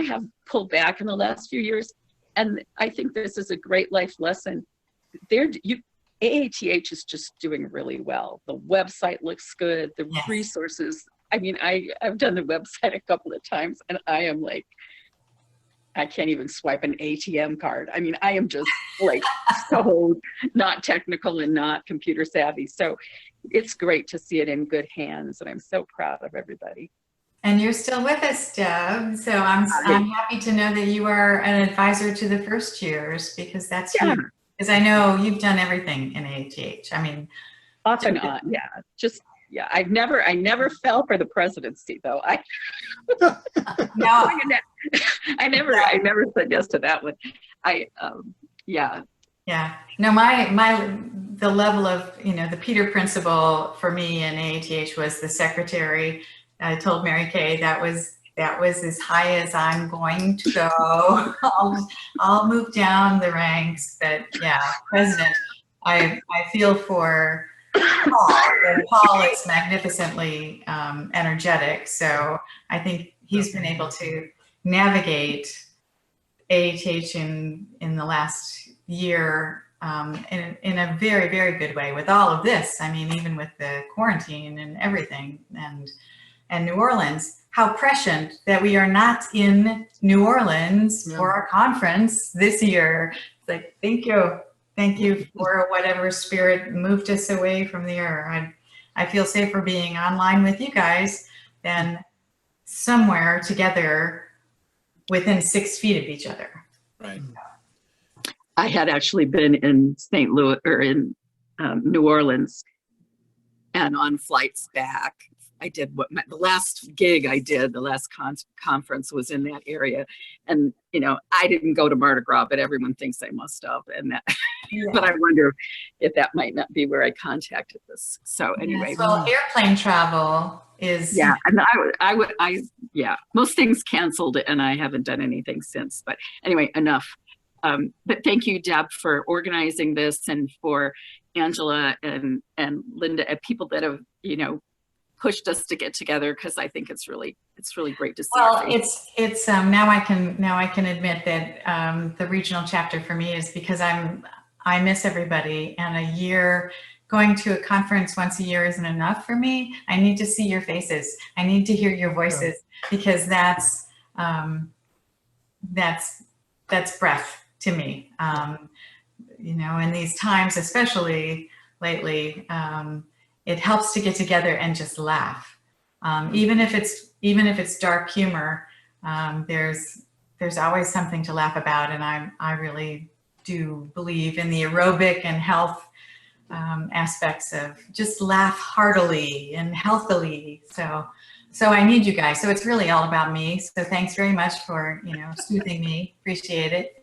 have pulled back in the last few years, and I think this is a great life lesson. AATH is just doing really well. The website looks good. The resources. I mean, I've done the website a couple of times, and I am like, I can't even swipe an ATM card. I mean, I am just like so not technical and not computer savvy. So it's great to see it in good hands, and I'm so proud of everybody. And you're still with us, Deb. So I'm happy to know that you are an advisor to the first years, because that's huge. Because I know you've done everything in AATH. I mean, Off and on, yeah. Just yeah. I never fell for the presidency though. no, I never said yes to that one. Yeah. Yeah, no, the level of, the Peter principle for me in AATH was the secretary. I told Mary Kay that was as high as I'm going to go. I'll move down the ranks, but yeah, president, I feel for Paul. And Paul is magnificently energetic, so I think he's been able to navigate AATH in the last year in a very, very good way with all of this. I mean, even with the quarantine and everything, and New Orleans, how prescient that we are not in New Orleans for our conference this year. It's like, thank you for whatever spirit moved us away from there. I feel safer being online with you guys than somewhere together within 6 feet of each other. Right. I had actually been in St. Louis or in New Orleans, and on flights back, I did the last gig I did, the last conference was in that area. And, I didn't go to Mardi Gras, but everyone thinks I must have. And that, but I wonder if that might not be where I contacted this. So anyway. Yes, well, airplane travel is. Yeah, and most things canceled and I haven't done anything since. But anyway, enough. But thank you, Deb, for organizing this, and for Angela and Linda, and people that have, pushed us to get together, because I think it's really great to see. Well, it's now I can admit that the regional chapter for me is because I miss everybody, and a year going to a conference once a year isn't enough for me. I need to see your faces. I need to hear your voices, because that's breath to me. In these times, especially lately, it helps to get together and just laugh. Even if it's dark humor, there's always something to laugh about, and I really do believe in the aerobic and health aspects of just laugh heartily and healthily. So I need you guys. So it's really all about me. So thanks very much for soothing me. Appreciate it.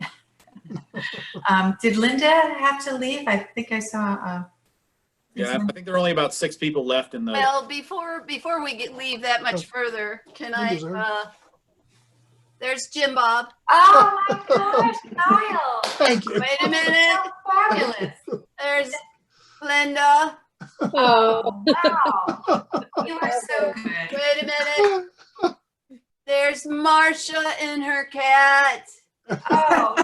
Did Linda have to leave? I think I saw. Yeah, I think there are only about 6 people left in the. Well, before we leave that much further, can I? There's Jim Bob. Oh my gosh, Kyle! Thank you. Wait a minute. So fabulous. There's Linda. Oh wow! You are so good. Wait a minute. There's Marcia and her cat. Oh,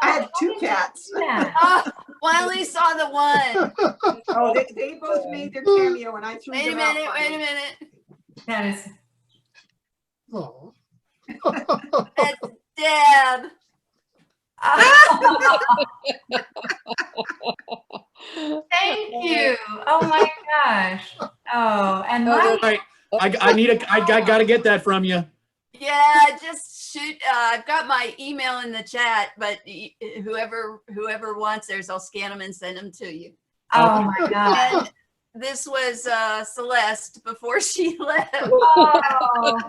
I have 2 cats. yeah. Oh, well, I only saw the one. Oh, they both made their cameo, and I threw Wait a them out minute. Wait a finally. minute. That is. Oh. That's Deb. Thank you. Oh my gosh. Oh, and All right, I got to get that from you. Yeah, just shoot. I've got my email in the chat, but whoever wants theirs, I'll scan them and send them to you. oh my gosh. And this was Celeste before she left. Oh,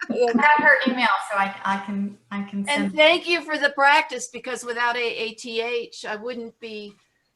I have her email, so I can send. And thank you for the practice, because without AATH, I wouldn't be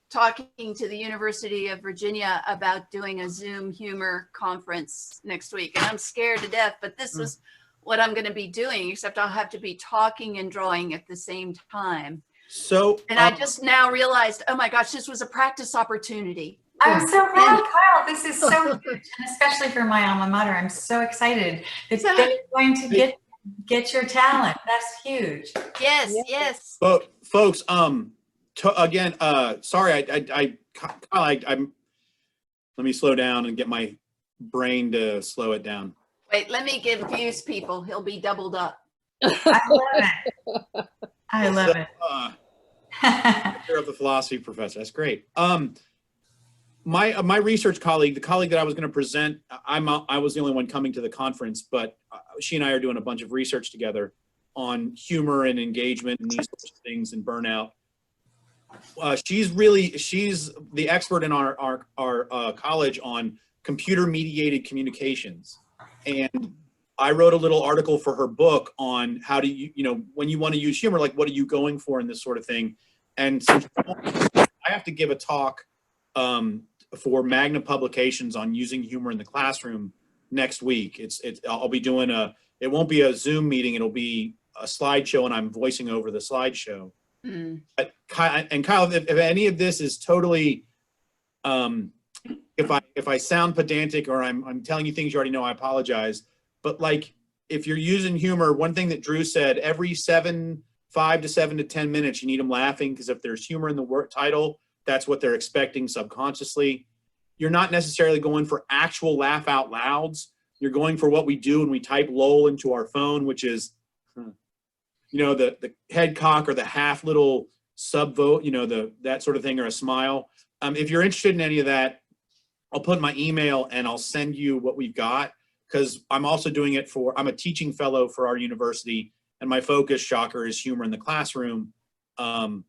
talking to the University of Virginia about doing a Zoom humor conference next week. And I'm scared to death, but this is what I'm going to be doing, except I'll have to be talking and drawing at the same time. So, And I just now realized, oh my gosh, this was a practice opportunity. I'm so glad, Kyle. This is so huge, and especially for my alma mater. I'm so excited that you're going to get your talent. That's huge. Yes, yes. but folks, again, sorry, I'm. Let me slow down and get my brain to slow it down. Wait, let me confuse people. He'll be doubled up. I love it. I love it. You're of the philosophy professor. That's great. My research colleague, the colleague that I was going to present, I was the only one coming to the conference, but she and I are doing a bunch of research together on humor and engagement and these sorts of things and burnout. she's the expert in our college on computer mediated communications. And I wrote a little article for her book on how do you, when you want to use humor, like what are you going for in this sort of thing? And since I have to give a talk for Magna Publications on using humor in the classroom next week. I'll be doing it won't be a Zoom meeting, it'll be a slideshow and I'm voicing over the slideshow. Mm. But Kyle, if any of this is totally, if I sound pedantic or I'm telling you things you already know, I apologize. But like, if you're using humor, one thing that Drew said, every 5 to 7 to 10 minutes, you need them laughing, because if there's humor in the word title, that's what they're expecting subconsciously. You're not necessarily going for actual laugh out louds. You're going for what we do when we type LOL into our phone, which is, the head cock or the half little sub vote, that sort of thing, or a smile. If you're interested in any of that, I'll put my email and I'll send you what we've got, because I'm also doing it I'm a teaching fellow for our university, and my focus, shocker, is humor in the classroom. And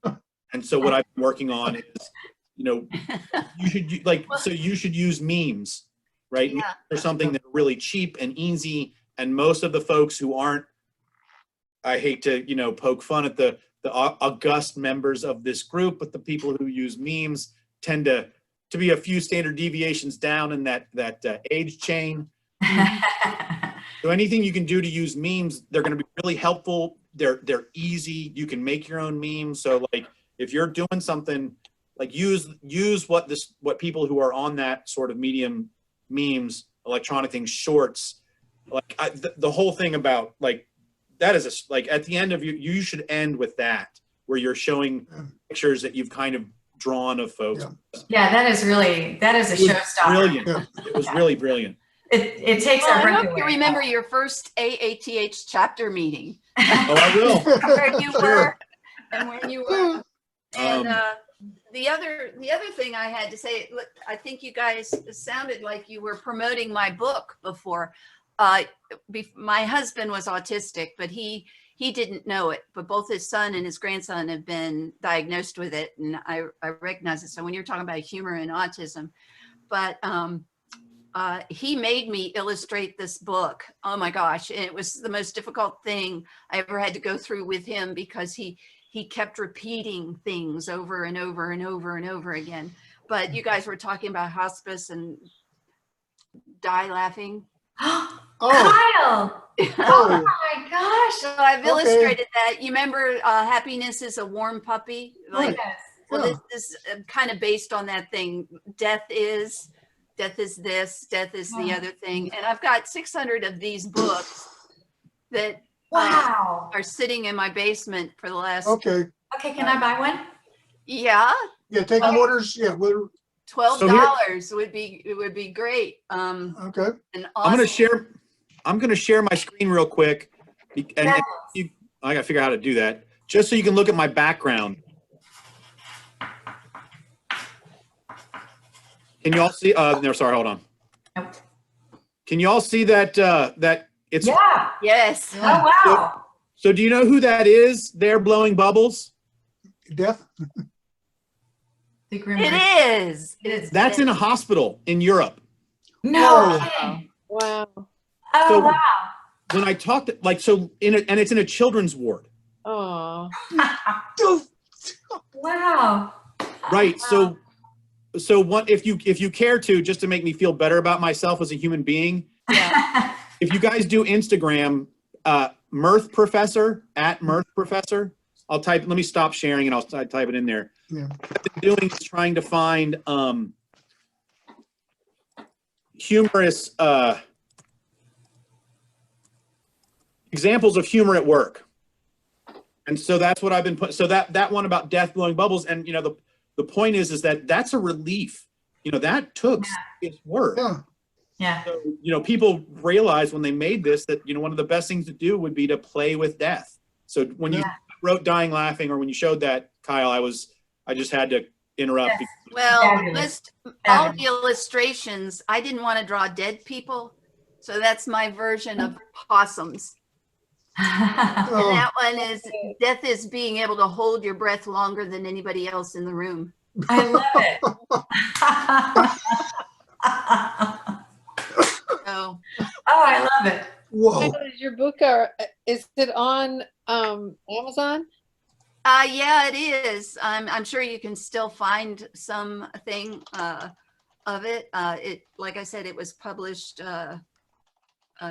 so what I've been working on is, you should use memes, right? Yeah. Memes are something that are really cheap and easy, and most of the folks who aren't, I hate to, poke fun at the august members of this group, but the people who use memes tend to be a few standard deviations down in that age chain. So anything you can do to use memes, they're going to be really helpful. They're easy. You can make your own memes. So like, if you're doing something, like use what people who are on that sort of medium, memes, electronic things, shorts, like the whole thing about like, that is at the end of you should end with that, where you're showing pictures that you've kind of drawn of folks. Yeah, that is a showstopper. Brilliant. Yeah. It was really brilliant. It takes Well, our I breath hope away. you remember your first AATH chapter meeting. Oh, I will. Where you were and when you were. And the other thing I had to say, look, I think you guys sounded like you were promoting my book before. My husband was autistic, but he didn't know it, but both his son and his grandson have been diagnosed with it, and I recognize it. So when you're talking about humor and autism, but he made me illustrate this book. Oh my gosh, and it was the most difficult thing I ever had to go through with him, because he kept repeating things over and over and over and over again. But you guys were talking about hospice and die laughing. Oh, Kyle! Oh my gosh! So I've illustrated that. You remember happiness is a warm puppy? Like, yes. well, this is kind of based on that thing. Death is this, death is the other thing. And I've got 600 of these books that are sitting in my basement for the last. Okay. Okay, can I buy one? Yeah. Yeah, taking orders. Yeah. $12 would be great. Okay. And I'm gonna share my screen real quick, and I gotta figure out how to do that, just so you can look at my background. Can you all see? No, sorry, hold on. Nope. Can you all see that? That it's. Yeah. Yes. Oh wow. So do you know who that is? They're blowing bubbles. Death. It is. That's in a hospital in Europe. No. Wow. Oh So wow. when I talked, and it's in a children's ward. Oh. Wow. Right. So what if you care to, just to make me feel better about myself as a human being? Yeah. If you guys do Instagram, Mirth Professor @MirthProfessor. Let me stop sharing and I'll type it in there. Yeah. What I've been doing is trying to find humorous examples of humor at work. And so that's what I've been putting. So that one about death blowing bubbles, and the point is that that's a relief. That took serious work. Yeah. Yeah. So, people realized when they made this that, one of the best things to do would be to play with death. So when you wrote dying laughing, or when you showed that, Kyle, I just had to interrupt. Yes. Well, all the illustrations, I didn't want to draw dead people. So that's my version of possums. And Oh, that one is death is being able to hold your breath longer than anybody else in the room. I love it. So Oh, I love it. whoa. Is your book, is it on Amazon? yeah, it is. I'm sure you can still find something of it. Like I said, it was published a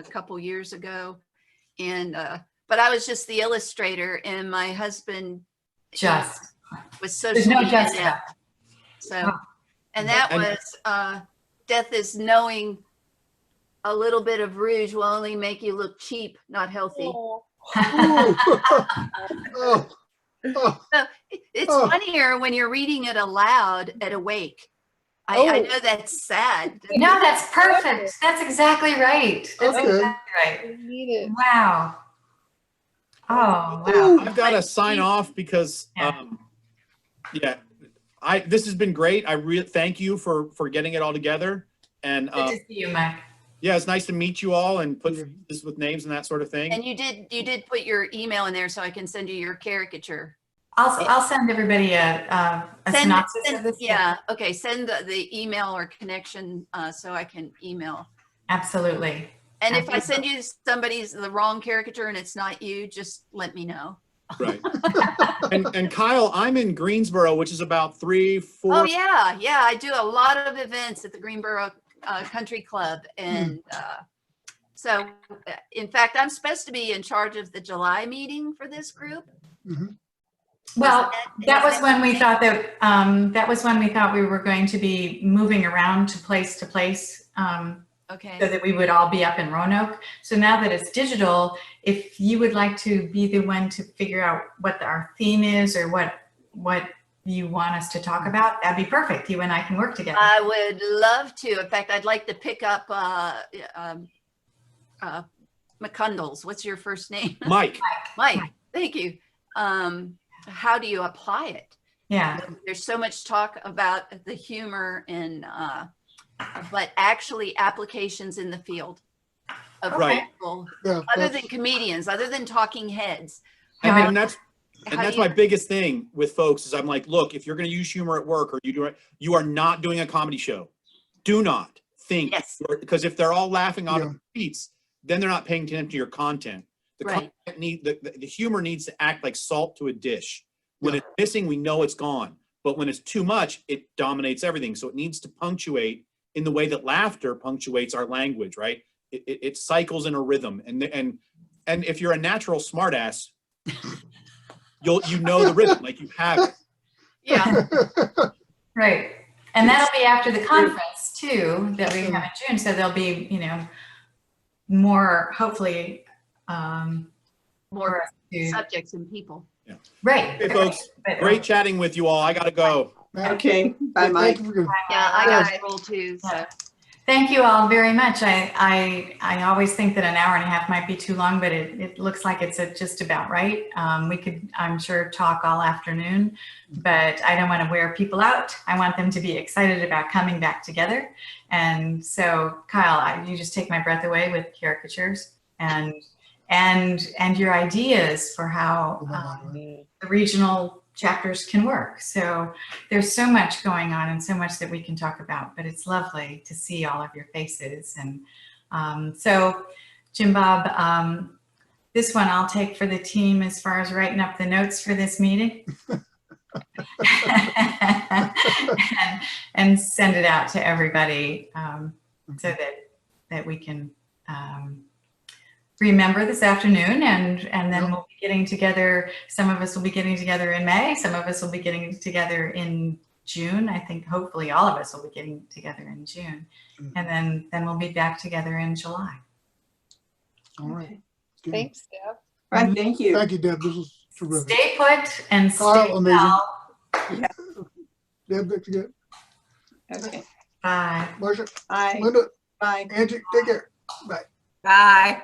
couple years ago, and but I was just the illustrator, and my husband Just. was so There's sweet. no in just it. about it. So, and that was death is knowing a little bit of rouge will only make you look cheap, not healthy. Oh, Oh, oh, So it's Oh. funnier when you're reading it aloud at a wake. I Oh. know that's sad. No, that's perfect. That's exactly right. That's Okay. exactly right. I need it. Wow. Oh, wow. I've got to sign off because, Yeah. yeah, this has been great. I really thank you for getting it all together. And Good to see you, Mike. yeah, it's nice to meet you all and put this with names and that sort of thing. And you did put your email in there so I can send you your caricature. I'll send everybody a synopsis of this. Yeah, okay, send the email or connection so I can email. Absolutely. And if I send you the wrong caricature and it's not you, just let me know. Right. and Kyle, I'm in Greensboro, which is about 3-4. Oh yeah, I do a lot of events at the Greensboro Country Club, and so in fact I'm supposed to be in charge of the July meeting for this group. Mhm. Well, that was when we thought we were going to be moving around to place, Okay. so that we would all be up in Roanoke. So now that it's digital, if you would like to be the one to figure out what our theme is or what you want us to talk about, that'd be perfect. You and I can work together. I would love to. In fact, I'd like to pick up McCundles. What's your first name? Mike. Mike. Thank you. How do you apply it? Yeah. There's so much talk about the humor and but actually applications in the field of Right. people, Yeah, other that's- than comedians, other than talking heads. And that's How do my you- biggest thing with folks is I'm like, look, if you're going to use humor at work or you are not doing a comedy show. Do not think, Yes. because if they're all laughing out Yeah. of their seats, then they're not paying attention to your content. The Right. content the humor needs to act like salt to a dish. When Yeah. it's missing, we know it's gone. But when it's too much, it dominates everything. So it needs to punctuate in the way that laughter punctuates our language, right? It cycles in a rhythm. And if you're a natural smartass, you know the rhythm, like you have it. Yeah. Right. And that'll be after the conference too, that we have in June. So there'll be, more, hopefully, More for us to- subjects and people. right. Hey, folks, great chatting with you all. I got to go. Okay, bye, Thank Mike. you for good- Yeah, I got to roll too. So. Yeah. Thank you all very much. I always think that an hour and a half might be too long, but it looks like it's just about right. We could, I'm sure, talk all afternoon, but I don't want to wear people out. I want them to be excited about coming back together. And so, Kyle, you just take my breath away with caricatures and your ideas for how the regional chapters can work. So there's so much going on and so much that we can talk about, but it's lovely to see all of your faces. And so Jim Bob, this one I'll take for the team as far as writing up the notes for this meeting and send it out to everybody so that we can remember this afternoon, and then we'll be getting together. Some of us will be getting together in May. Some of us will be getting together in June. I think hopefully all of us will be getting together in June, and then we'll be back together in July. All right. Good. Thanks, Deb. All right, thank you. Thank you, Deb. This was terrific. Stay put and Kyle, stay amazing. well. Deb, thanks again. Okay, Bye. Marcia, bye, Linda, bye. Angie, take care. Bye. Bye.